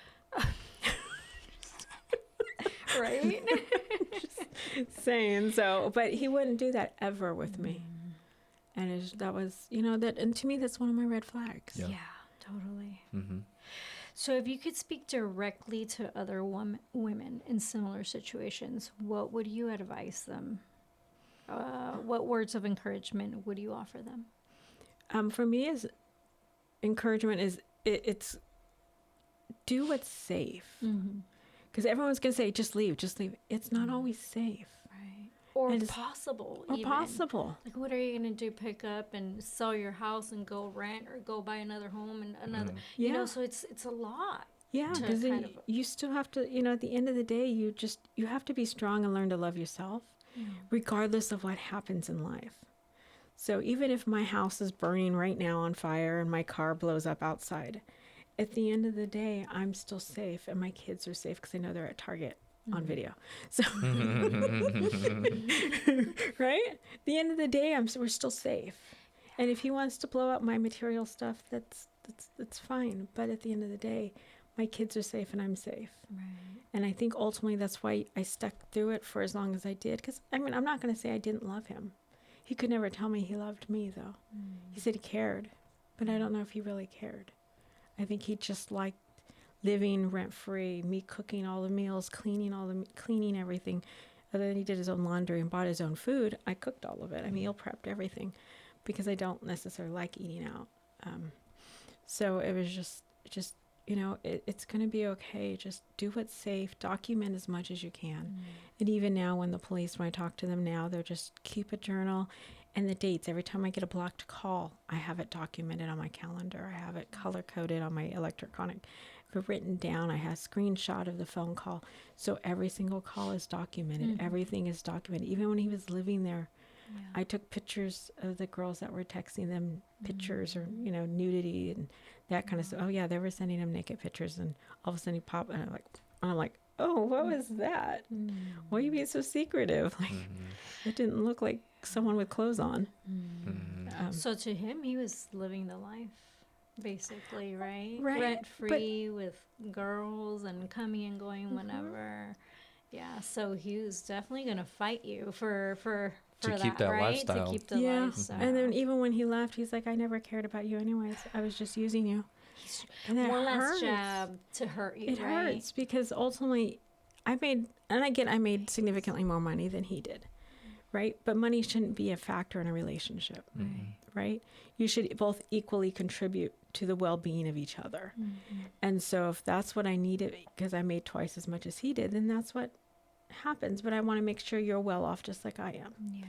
Right? saying so, but he wouldn't do that ever with me. And that was, you know, that, and to me, that's one of my red flags. Yeah. Yeah, totally. Mm-hmm. So if you could speak directly to other women in similar situations, what would you advise them? What words of encouragement would you offer them? For me, is encouragement is it's do what's safe. Because everyone's going to say, just leave. It's not always safe. Right. Or And it's- possible. Or even. possible. Like, what are you going to do? Pick up and sell your house and go rent or go buy another home and another. You know, so it's a lot. Yeah, to because kind of- you still have to, you know, at the end of the day, you have to be strong and learn to love yourself, regardless of what happens in life. So even if my house is burning right now on fire and my car blows up outside, at the end of the day, I'm still safe and my kids are safe because I know they're at Target on video. So, right? At the end of the day, we're still safe. And if he wants to blow up my material stuff, that's fine. But at the end of the day, my kids are safe and I'm safe. Right. And I think ultimately that's why I stuck through it for as long as I did. Because, I mean, I'm not going to say I didn't love him. He could never tell me he loved me, though. He said he cared. But I don't know if he really cared. I think he just liked living rent-free, me cooking all the meals, cleaning everything. Other than he did his own laundry and bought his own food, I cooked all of it. I meal prepped everything because I don't necessarily like eating out. So it was just you know, it's going to be okay. Just do what's safe. Document as much as you can. And even now when I talk to them now, they're just keep a journal and the dates. Every time I get a blocked call, I have it documented on my calendar. I have it color-coded on my electronic. I have it written down. I have a screenshot of the phone call. So every single call is documented. Everything is documented. Even when he was living there, I took pictures of the girls that were texting them pictures or, you know, nudity and that kind of stuff. Oh, yeah, they were sending him naked pictures. And all of a sudden he popped and I'm like, oh, what was that? Why are you being so secretive? Like, it didn't look like someone with clothes on. So to him, he was living the life, basically, right? Right, Rent free with girls and coming and going whenever. Yeah, so he was definitely gonna fight you for To keep that right? lifestyle. To keep the Yeah. lifestyle. And then even when he left, he's like, I never cared about you anyways. I was just using you. And that one last hurts. jab to hurt you, It right? hurts because ultimately I made significantly more money than he did, right? But money shouldn't be a factor in a relationship, right? You should both equally contribute to the well-being of each other. And so if that's what I needed because I made twice as much as he did, then that's what happens. But I want to make sure you're well off just like I am. Yeah.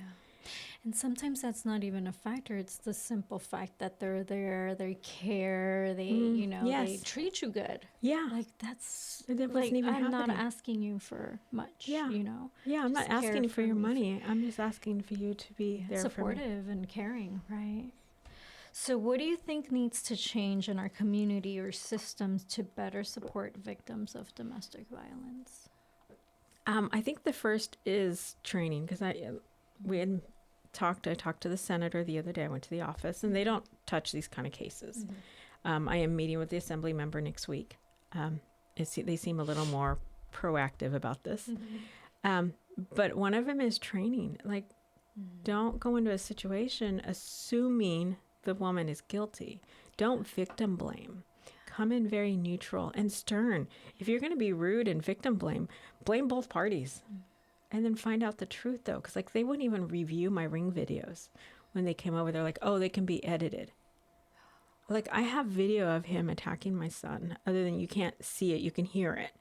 And sometimes that's not even a factor. It's the simple fact that they're there, they care, they, you know, they yes. treat you good. Yeah. Like that's That wasn't like even I'm not happening. asking you for much. Yeah. You know. Yeah, I'm not Just care asking for your me. money. I'm just asking for you to be there for me. Supportive and caring, right? So what do you think needs to change in our community or systems to better support victims of domestic violence? I think the first is training, because I talked to the senator the other day. I went to the office, and they don't touch these kind of cases. I am meeting with the assembly member next week. They seem a little more proactive about this. But one of them is training. Like, don't go into a situation assuming the woman is guilty. Don't victim blame. Come in very neutral and stern. If you're going to be rude and victim blame both parties. And then find out the truth, though. Because, like, they wouldn't even review my ring videos when they came over. They're like, oh, they can be edited. Like, I have video of him attacking my son. Other than you can't see it, you can hear it.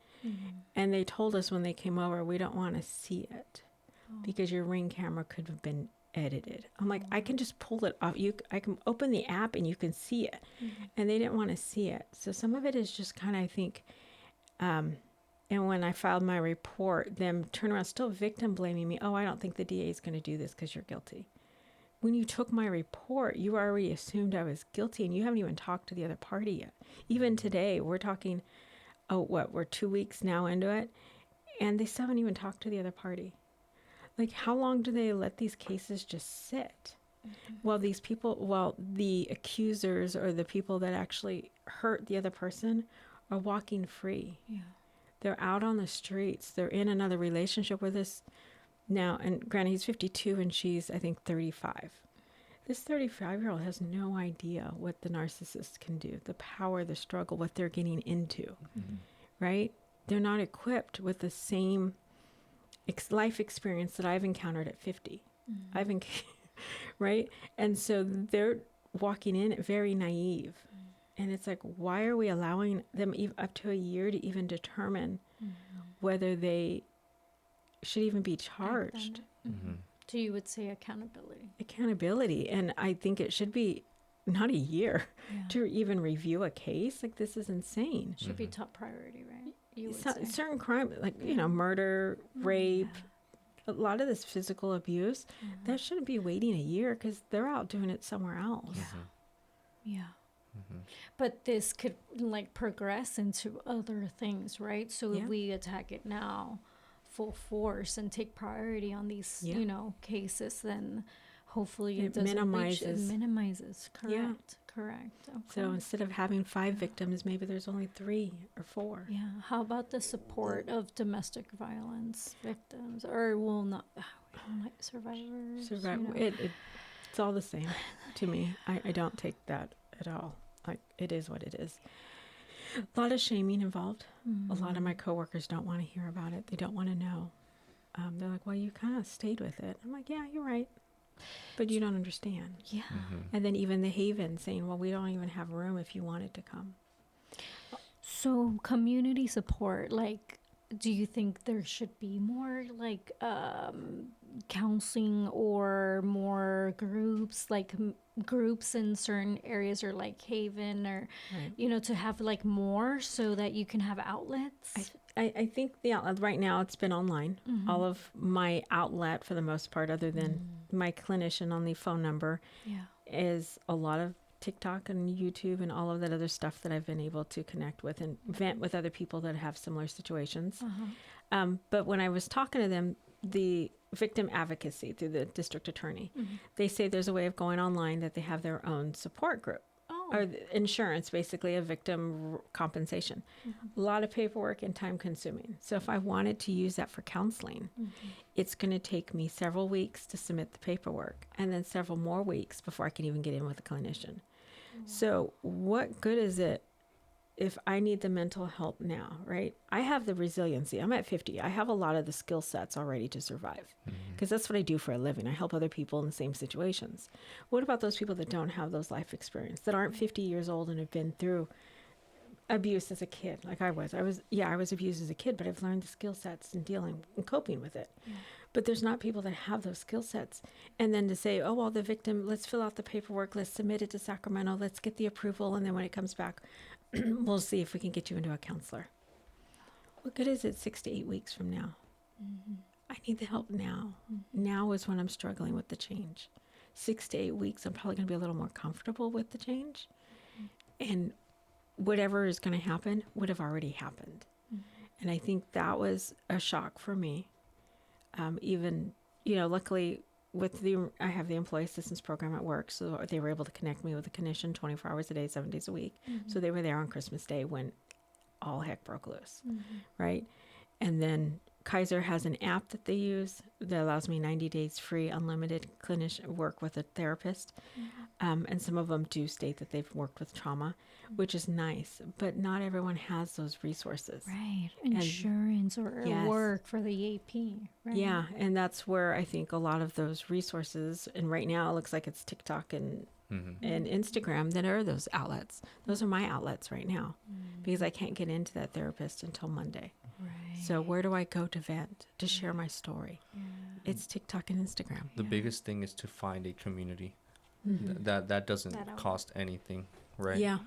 And they told us when they came over, we don't want to see it because your ring camera could have been edited. I'm like, I can just pull it off. I can open the app and you can see it. And they didn't want to see it. So some of it is just kind of, I think, and when I filed my report, them turn around, still victim blaming me. Oh, I don't think the DA is going to do this because you're guilty. When you took my report, you already assumed I was guilty, and you haven't even talked to the other party yet. Even today, we're talking, we're 2 weeks now into it, and they still haven't even talked to the other party. Like, how long do they let these cases just sit? While the accusers or the people that actually hurt the other person are walking free. Yeah. They're out on the streets. They're in another relationship with this now. And granted, he's 52 and she's, I think, 35. This 35-year-old has no idea what the narcissist can do, the power, the struggle, what they're getting into, right? They're not equipped with the same life experience that I've encountered at 50. Right? And so they're walking in very naive. And it's like, why are we allowing them up to a year to even determine whether they should even be charged? So you would say accountability. Accountability. And I think it should be not a year to even review a case. Like, this is insane. Should be top priority, right? You would say. Certain crime, like, murder, rape, a lot of this physical abuse, that shouldn't be waiting a year because they're out doing it somewhere else. Yeah. But this could like progress into other things, right? So if we attack it now full force and take priority on these, cases, then hopefully it minimizes. Correct. Okay. So instead of having 5 victims, maybe there's only 3 or 4. Yeah. How about the support of domestic violence victims, or survivors? It's all the same to me. I don't take that at all. Like, it is what it is. A lot of shaming involved. A lot of my coworkers don't want to hear about it. They don't want to know. They're like, well, you kind of stayed with it. I'm like, yeah, you're right. But you don't understand. Yeah. And then even the Haven saying, well, we don't even have room if you wanted to come. So community support, like, do you think there should be more like counseling or more groups, like groups in certain areas, or like Haven, or to have like more so that you can have outlets? I think the outlet right now, it's been online. All of my outlet, for the most part, other than my clinician on the phone number, is a lot of TikTok and YouTube and all of that other stuff that I've been able to connect with and vent with other people that have similar situations. But when I was talking to them, the victim advocacy through the district attorney, they say there's a way of going online that they have their own support group. Or insurance, basically, a victim compensation. A lot of paperwork and time consuming. So if I wanted to use that for counseling, it's going to take me several weeks to submit the paperwork and then several more weeks before I can even get in with a clinician. So what good is it if I need the mental help now, right? I have the resiliency. I'm at 50. I have a lot of the skill sets already to survive because that's what I do for a living. I help other people in the same situations. What about those people that don't have those life experience, that aren't 50 years old and have been through abuse as a kid like I was? I was abused as a kid, but I've learned the skill sets and dealing and coping with it. But there's not people that have those skill sets. And then to say, oh, well, the victim, let's fill out the paperwork, let's submit it to Sacramento, let's get the approval, and then when it comes back, we'll see if we can get you into a counselor. What good is it 6 to 8 weeks from now? I need the help now. Now is when I'm struggling with the change. 6 to 8 weeks, I'm probably going to be a little more comfortable with the change. And whatever is going to happen would have already happened. And I think that was a shock for me. Even, luckily I have the employee assistance program at work. So they were able to connect me with a clinician 24 hours a day, 7 days a week. So they were there on Christmas Day when all heck broke loose. Right. And then Kaiser has an app that they use that allows me 90 days free, unlimited clinician work with a therapist. And some of them do state that they've worked with trauma, which is nice, but not everyone has those resources. Right. Insurance or Yes. work for the AP. Right. Yeah. And that's where I think a lot of those resources, and right now it looks like it's TikTok and Instagram that are those outlets. Those are my outlets right now because I can't get into that therapist until Monday. Right. So where do I go to vent, to share my story? It's TikTok and Instagram. The biggest thing is to find a community that doesn't cost anything, right? Yeah.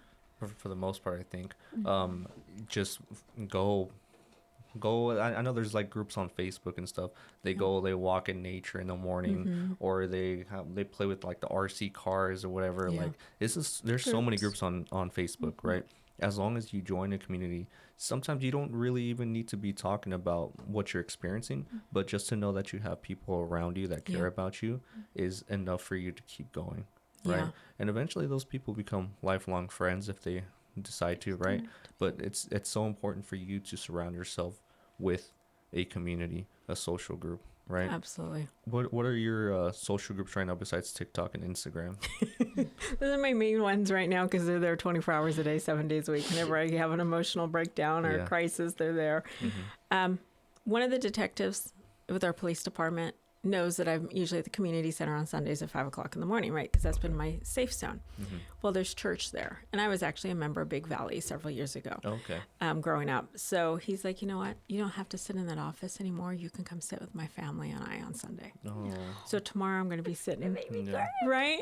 For the most part, I think. Just go. I know there's like groups on Facebook and stuff. They walk in nature in the morning, or they play with like the RC cars or whatever. Yeah. Like there's so many groups on Facebook, right? As long as you join a community, sometimes you don't really even need to be talking about what you're experiencing, but just to know that you have people around you that care about you is enough for you to keep going, right? Yeah. And eventually those people become lifelong friends if they decide to, right? But it's so important for you to surround yourself with a community, a social group, right? Absolutely. What are your social groups right now besides TikTok and Instagram? Those are my main ones right now because they're there 24 hours a day, 7 days a week. Whenever I have an emotional breakdown or a crisis, they're there. One of the detectives with our police department knows that I'm usually at the community center on Sundays at 5:00 in the morning, right? Because that's been my safe zone. Well, there's church there. And I was actually a member of Big Valley several years ago. Okay. Growing up. So he's like, you know what? You don't have to sit in that office anymore. You can come sit with my family and I on Sunday. Oh. So tomorrow I'm going to be sitting. Yeah. Right?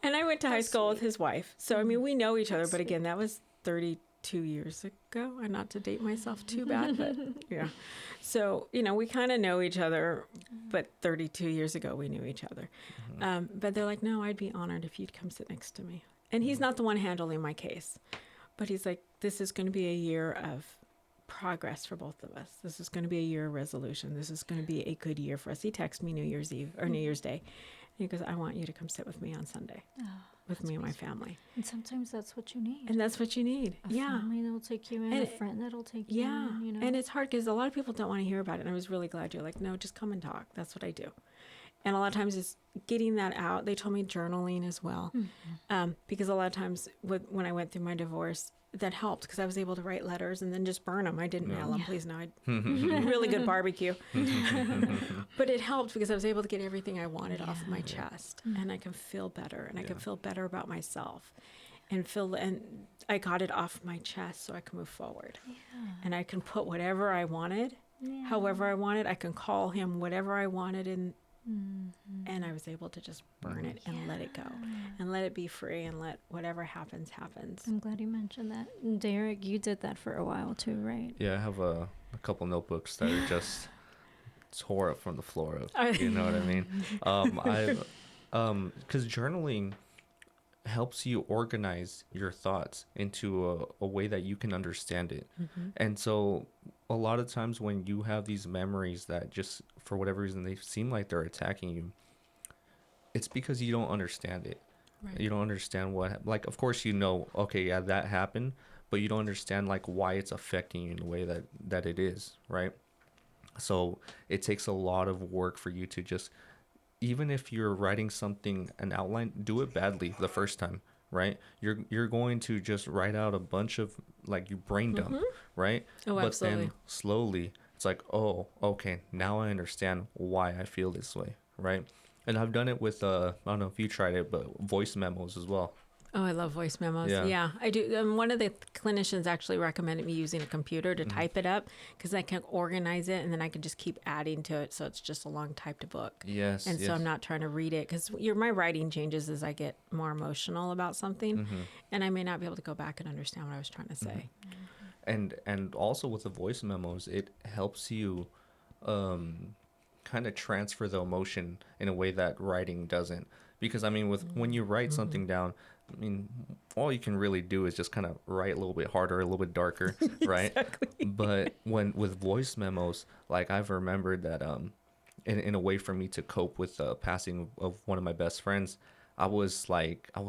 And I went to high school with his wife. So, I mean, we know each other. But again, that was 32 years ago. And not to date myself too bad, but yeah. So, we kind of know each other, but 32 years ago we knew each other. But they're like, no, I'd be honored if you'd come sit next to me. And he's not the one handling my case, but he's like, this is going to be a year of progress for both of us. This is going to be a year of resolution. This is going to be a good year for us. He texted me New Year's Eve or New Year's Day. And he goes, I want you to come sit with me on Sunday. With me and my family. And sometimes that's what you need. And that's what you need. A family that'll take you in, a friend that'll take you in. And it's hard because a lot of people don't want to hear about it. And I was really glad you're like, no, just come and talk. That's what I do. And a lot of times it's getting that out. They told me journaling as well. Because a lot of times when I went through my divorce, that helped because I was able to write letters and then just burn them. I didn't mail them, please. No, I really good barbecue. But it helped because I was able to get everything I wanted off of my chest, and I can feel better, and I can feel better about myself, and I got it off my chest so I can move forward, and I can put whatever I wanted, however I wanted. I can call him whatever I wanted, and I was able to just burn it and let it go and let it be free and let whatever happens. I'm glad you mentioned that. And Derek, you did that for a while too, right? Yeah, I have a couple notebooks that are just tore up from the floor up. You know what I mean? Because journaling helps you organize your thoughts into a way that you can understand it. And so a lot of times when you have these memories that just for whatever reason they seem like they're attacking you, it's because you don't understand it. Right. You don't understand like, of course, okay, yeah, that happened, but you don't understand like why it's affecting you in the way that it is, right? So it takes a lot of work for you to just, even if you're writing something, an outline, do it badly the first time, right? You're going to just write out a bunch of like you brain dump, right? Oh, but absolutely. then slowly it's like, oh, okay, now I understand why I feel this way, right? And I've done it with I don't know if you tried it, but voice memos as well. Oh, I love voice memos. Yeah. Yeah, I do. One of the clinicians actually recommended me using a computer to type it up because I can organize it and then I can just keep adding to it. So it's just a long typed book. Yes. And so I'm not trying to read it because my writing changes as I get more emotional about something. And I may not be able to go back and understand what I was trying to say. And also with the voice memos, it helps you kind of transfer the emotion in a way that writing doesn't. Because I mean, when you write something down, I mean, all you can really do is just kind of write a little bit harder, a little bit darker, right? Exactly. But when with voice memos, like I've remembered that in a way for me to cope with the passing of one of my best friends, I was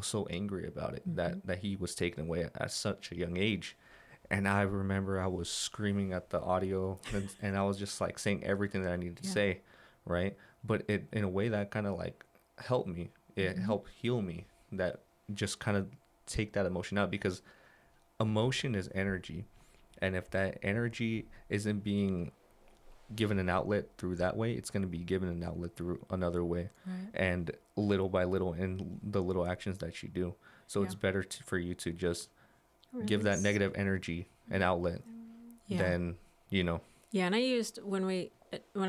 so angry about it that he was taken away at such a young age. And I remember I was screaming at the audio and I was just like saying everything that I needed to Yeah. say, right? But it in a way that kind of like helped me. It helped heal me. That just kind of take that emotion out, because emotion is energy, and if that energy isn't being given an outlet through that way, it's going to be given an outlet through another way, Right. and little by little in the little actions that you do. So Yeah. it's better for you to just give that Release. negative energy an outlet Yeah. than, you know. Yeah, and I used when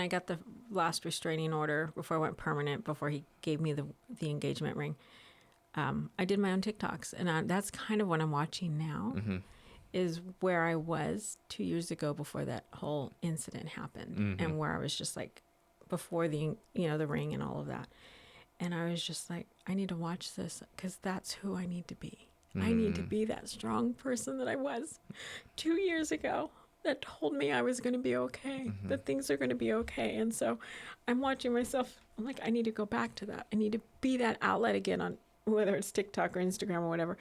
I got the last restraining order before I went permanent, before he gave me the engagement ring, I did my own TikToks, and that's kind of what I'm watching now, is where I was 2 years ago before that whole incident happened, and where I was just like before the ring and all of that, and I was just like, I need to watch this because that's who I need to be. I need to be that strong person that I was 2 years ago that told me I was going to be okay, that things are going to be okay. And so I'm watching myself. I'm like, I need to go back to that. I need to be that outlet again, on whether it's TikTok or Instagram or whatever,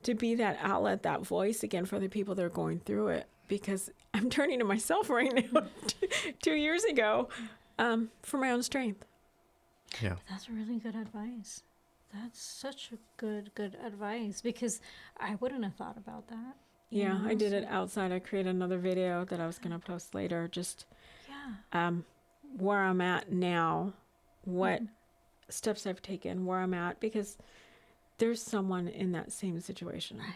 to be that outlet, that voice again for the people that are going through it, because I'm turning to myself right now 2 years ago for my own strength. Yeah. That's really good advice. That's such a good advice, because I wouldn't have thought about that. Yeah, I did it outside. I created another video that I was going to post later, just where I'm at now, what steps I've taken, where I'm at, because there's someone in that same situation. Right.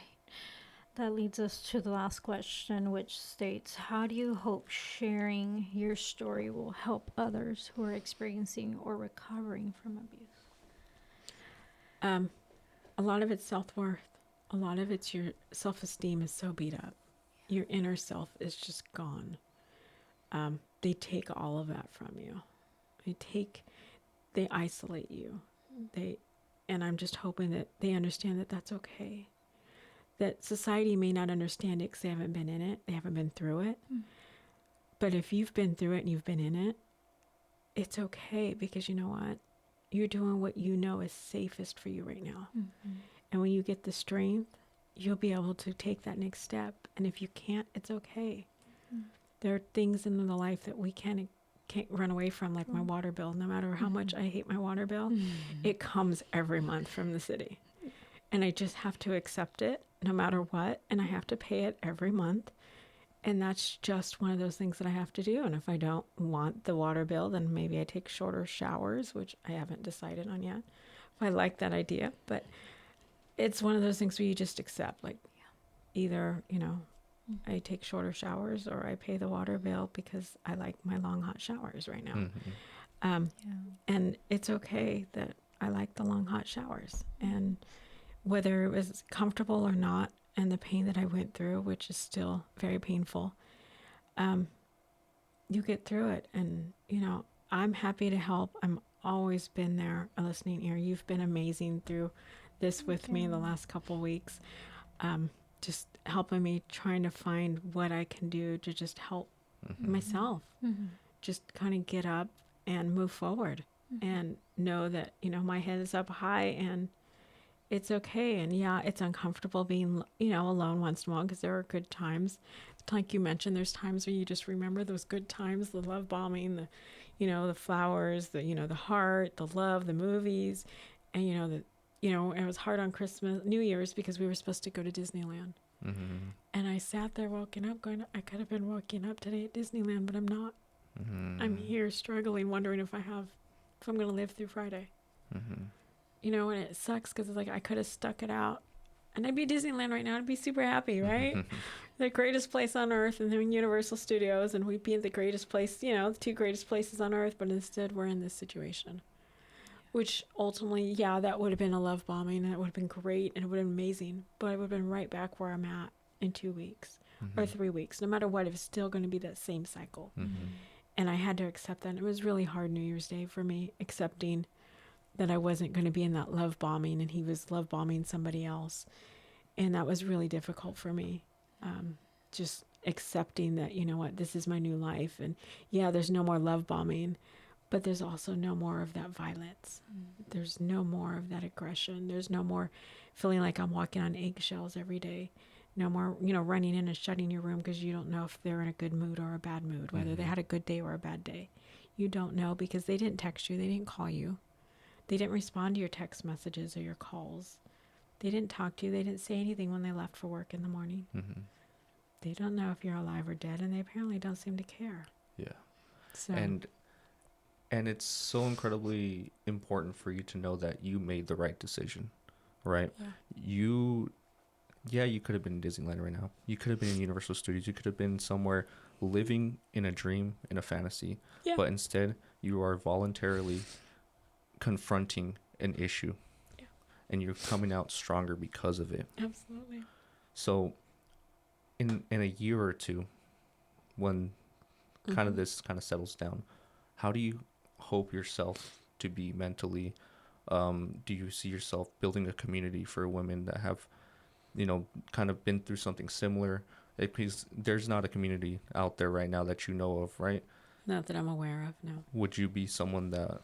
That leads us to the last question, which states, how do you hope sharing your story will help others who are experiencing or recovering from abuse? A lot of it's self-worth. A lot of it's your self-esteem is so beat up. Your inner self is just gone. They take all of that from you. They isolate you. And I'm just hoping that they understand that that's okay. That society may not understand it because they haven't been in it. They haven't been through it. But if you've been through it and you've been in it, it's okay, because you know what? You're doing what you know is safest for you right now. And when you get the strength, you'll be able to take that next step. And if you can't, it's okay. There are things in the life that we can't run away from, like my water bill. No matter how much I hate my water bill, it comes every month from the city. And I just have to accept it no matter what. And I have to pay it every month. And that's just one of those things that I have to do. And if I don't want the water bill, then maybe I take shorter showers, which I haven't decided on yet. If I like that idea. But it's one of those things where you just accept, like, either, I take shorter showers or I pay the water bill because I like my long hot showers right now. And it's okay that I like the long hot showers. And whether it was comfortable or not, and the pain that I went through, which is still very painful, you get through it. And, I'm happy to help. I'm always been there, a listening ear. You've been amazing through this with me the last couple of weeks. Just helping me, trying to find what I can do to just help myself. Just kind of get up and move forward and know that, my head is up high and it's okay. And yeah, it's uncomfortable being, alone once in a while, because there are good times. Like you mentioned, there's times where you just remember those good times, the love bombing, the, the flowers, the heart, the love, the movies. And, it was hard on New Year's, because we were supposed to go to Disneyland. And I sat there waking up going, I could have been waking up today at Disneyland, but I'm not. I'm here struggling, wondering if I'm going to live through Friday. And it sucks, because it's like I could have stuck it out and I'd be at Disneyland right now. I'd be super happy, right? The greatest place on earth, and then Universal Studios, and we'd be in the greatest place, the two greatest places on earth. But instead, we're in this situation, which ultimately, that would have been a love bombing, and it would have been great, and it would have been amazing. But I would have been right back where I'm at in 2 weeks or 3 weeks. No matter what, it was still going to be that same cycle. And I had to accept that. And it was really hard New Year's Day for me, accepting that I wasn't going to be in that love bombing, and he was love bombing somebody else. And that was really difficult for me. Just accepting that, you know what, this is my new life. And yeah, there's no more love bombing, but there's also no more of that violence. There's no more of that aggression. There's no more feeling like I'm walking on eggshells every day. No more, running in and shutting your room because you don't know if they're in a good mood or a bad mood, whether they had a good day or a bad day. You don't know because they didn't text you. They didn't call you. They didn't respond to your text messages or your calls. They didn't talk to you. They didn't say anything when they left for work in the morning. They don't know if you're alive or dead, and they apparently don't seem to care. Yeah. So And it's so incredibly important for you to know that you made the right decision, right? You could have been in Disneyland right now. You could have been in Universal Studios. You could have been somewhere living in a dream, in a fantasy. Yeah. But instead, you are voluntarily confronting an issue. Yeah. And you're coming out stronger because of it. Absolutely. So in a year or two, when kind of this kind of settles down, how do you hope yourself to be mentally? Do you see yourself building a community for women that have, kind of been through something similar? Because there's not a community out there right now that you know of, right? Not that I'm aware of, no. Would you be someone that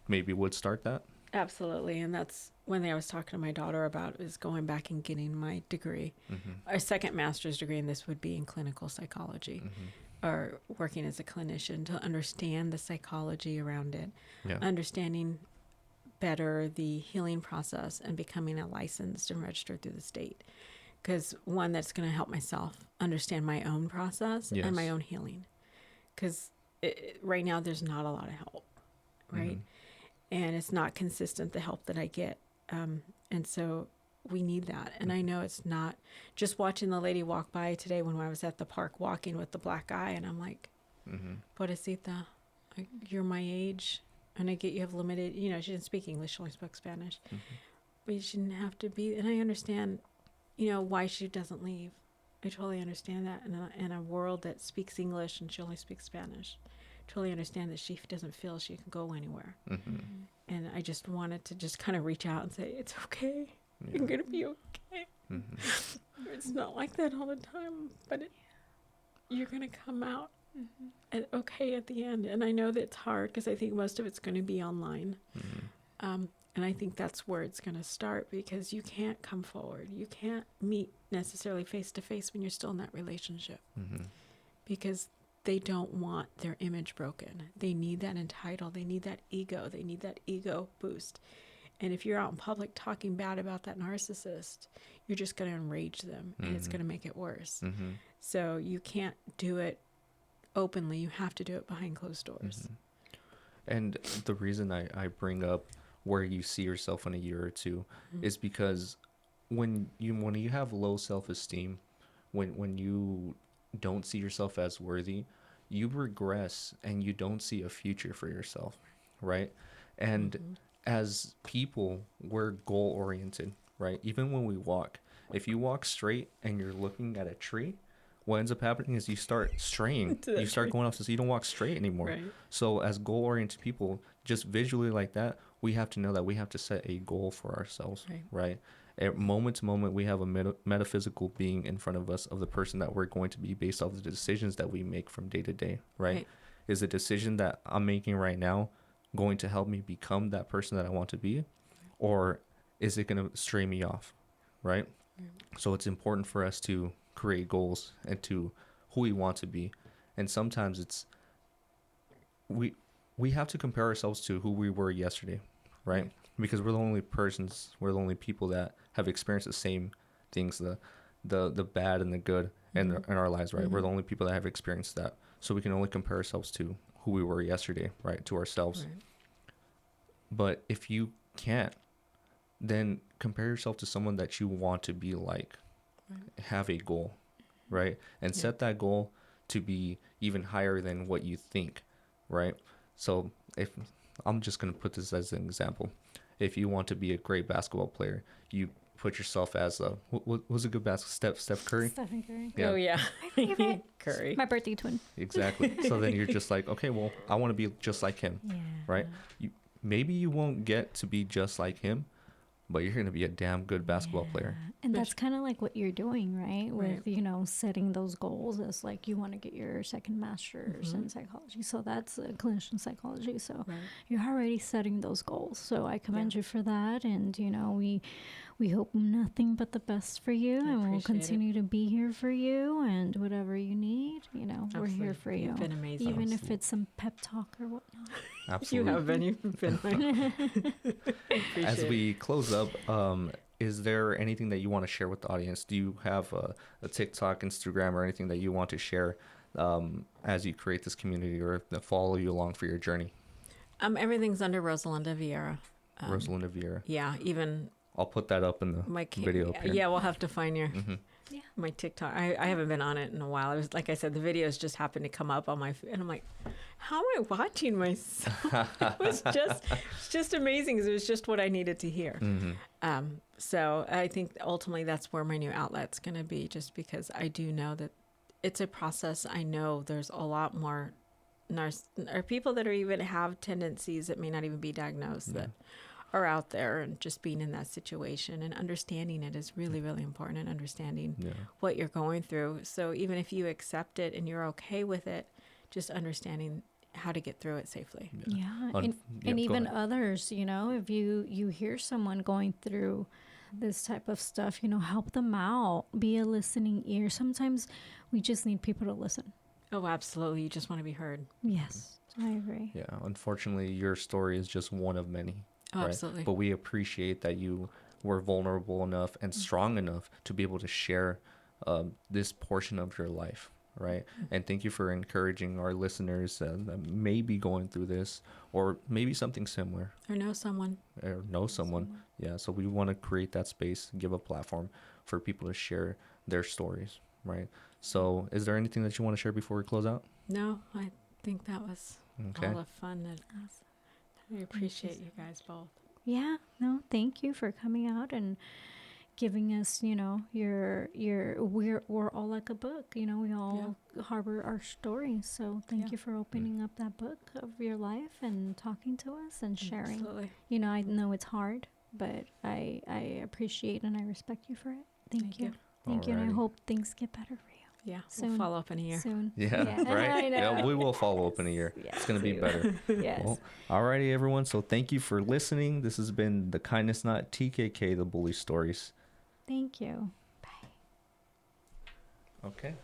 maybe would start that? Absolutely. And that's one thing I was talking to my daughter about, is going back and getting my degree. A second master's degree, and this would be in clinical psychology, or working as a clinician, to understand the psychology around it, understanding better the healing process, and becoming a licensed and registered through the state. Because one, that's going to help myself understand my own process and my own healing. Because right now there's not a lot of help, right? And it's not consistent, the help that I get. And so we need that. And I know it's not just watching the lady walk by today when I was at the park walking with the black guy, and I'm like, Pobrecita, you're my age, and I get you have limited, she didn't speak English, she only spoke Spanish. But you shouldn't have to be, and I understand, why she doesn't leave. I totally understand that in a world that speaks English and she only speaks Spanish. Totally understand that she doesn't feel she can go anywhere. And I just wanted to just kind of reach out and say, it's okay. You're going to be okay. It's not like that all the time, but you're going to come out and okay at the end. And I know that it's hard because I think most of it's going to be online. And I think that's where it's going to start, because you can't come forward. You can't meet necessarily face to face when you're still in that relationship, because they don't want their image broken. They need that entitled. They need that ego. They need that ego boost. And if you're out in public talking bad about that narcissist, you're just going to enrage them, and it's going to make it worse. So you can't do it openly. You have to do it behind closed doors. And the reason I bring up where you see yourself in a year or two is because when you have low self-esteem, when you don't see yourself as worthy, you regress and you don't see a future for yourself, right? And as people, we're goal oriented, right? Even when we walk, if you walk straight and you're looking at a tree, what ends up happening is you start straying. You start going off, so you don't walk straight anymore. Right. So as goal oriented people, just visually like that, we have to know that we have to set a goal for ourselves, right? At moment to moment, we have a metaphysical being in front of us, of the person that we're going to be based off of the decisions that we make from day to day, right? Is the decision that I'm making right now going to help me become that person that I want to be, or is it going to stray me off, right? So it's important for us to create goals and to who we want to be. And sometimes it's we have to compare ourselves to who we were yesterday, right? Because we're the only we're the only people that have experienced the same things, the bad and the good in our lives, right? We're the only people that have experienced that. So we can only compare ourselves to who we were yesterday, right? To ourselves. But if you can't, then compare yourself to someone that you want to be like. Have a goal, right? And set that goal to be even higher than what you think, right? So if I'm just going to put this as an example, if you want to be a great basketball player, you put yourself as a what was a good Steph Curry. Stephen Curry. Yeah. Oh yeah, my favorite. Curry. My birthday twin. Exactly. So then you're just like, okay, well, I want to be just like him, right? maybe you won't get to be just like him, but you're going to be a damn good basketball player. And that's kind of like what you're doing, right? Right. With, setting those goals. It's like you want to get your second master's in psychology. So that's clinician psychology. So Right. you're already setting those goals. So I commend Yeah. you for that. And, we hope nothing but the best for you. And we'll appreciate continue to be here for you. And whatever you need, we're here Absolutely. for you. You've been amazing. Even if it's some pep talk or whatnot. Absolutely. You have been. You've been. As we close up, is there anything that you want to share with the audience? Do you have a TikTok, Instagram, or anything that you want to share as you create this community or that follow you along for your journey? Everything's under Rosalinda Vierra. Rosalinda Vierra. Yeah, even I'll put that up in the video up here. Yeah, we'll have to find your Yeah. my TikTok. I haven't been on it in a while. It was like I said, the videos just happened to come up on my and I'm like, how am I watching myself? It's just amazing because it was just what I needed to hear. So I think ultimately that's where my new outlet's going to be, just because I do know that it's a process. I know there's a lot more or people that are even have tendencies that may not even be diagnosed that are out there, and just being in that situation and understanding it is really, really important, and understanding what you're going through. So even if you accept it and you're okay with it, just understanding how to get through it safely. Yeah. And even others, if you hear someone going through this type of stuff, help them out, be a listening ear. Sometimes we just need people to listen. Oh, absolutely. You just want to be heard. Yes, I agree. Yeah, unfortunately, your story is just one of many. Oh, right? absolutely. But we appreciate that you were vulnerable enough and strong enough to be able to share this portion of your life, right? And thank you for encouraging our listeners that may be going through this, or maybe something similar, Or know someone. or know someone. Yeah, so we want to create that space, give a platform for people to share their stories, right? So is there anything that you want to share before we close out? No, I think that was Okay. all the fun that I appreciate you guys both. Yeah, no, thank you for coming out and giving us, your we're all like a book, we all harbor our stories. So thank you for opening up that book of your life and talking to us and sharing. Absolutely. I know it's hard, but I appreciate and I respect you for it. Thank you. Thank you. And I Alrighty. hope things get better for you. Yeah, Soon. we'll follow up in a year. Soon. Yeah, right? I know. Yeah, we will follow up in a year. Yes. It's going to be better. Yes. Well, alrighty, everyone. So thank you for listening. This has been The Kindness Knot, TKK, The Bully Stories. Thank you. Okay.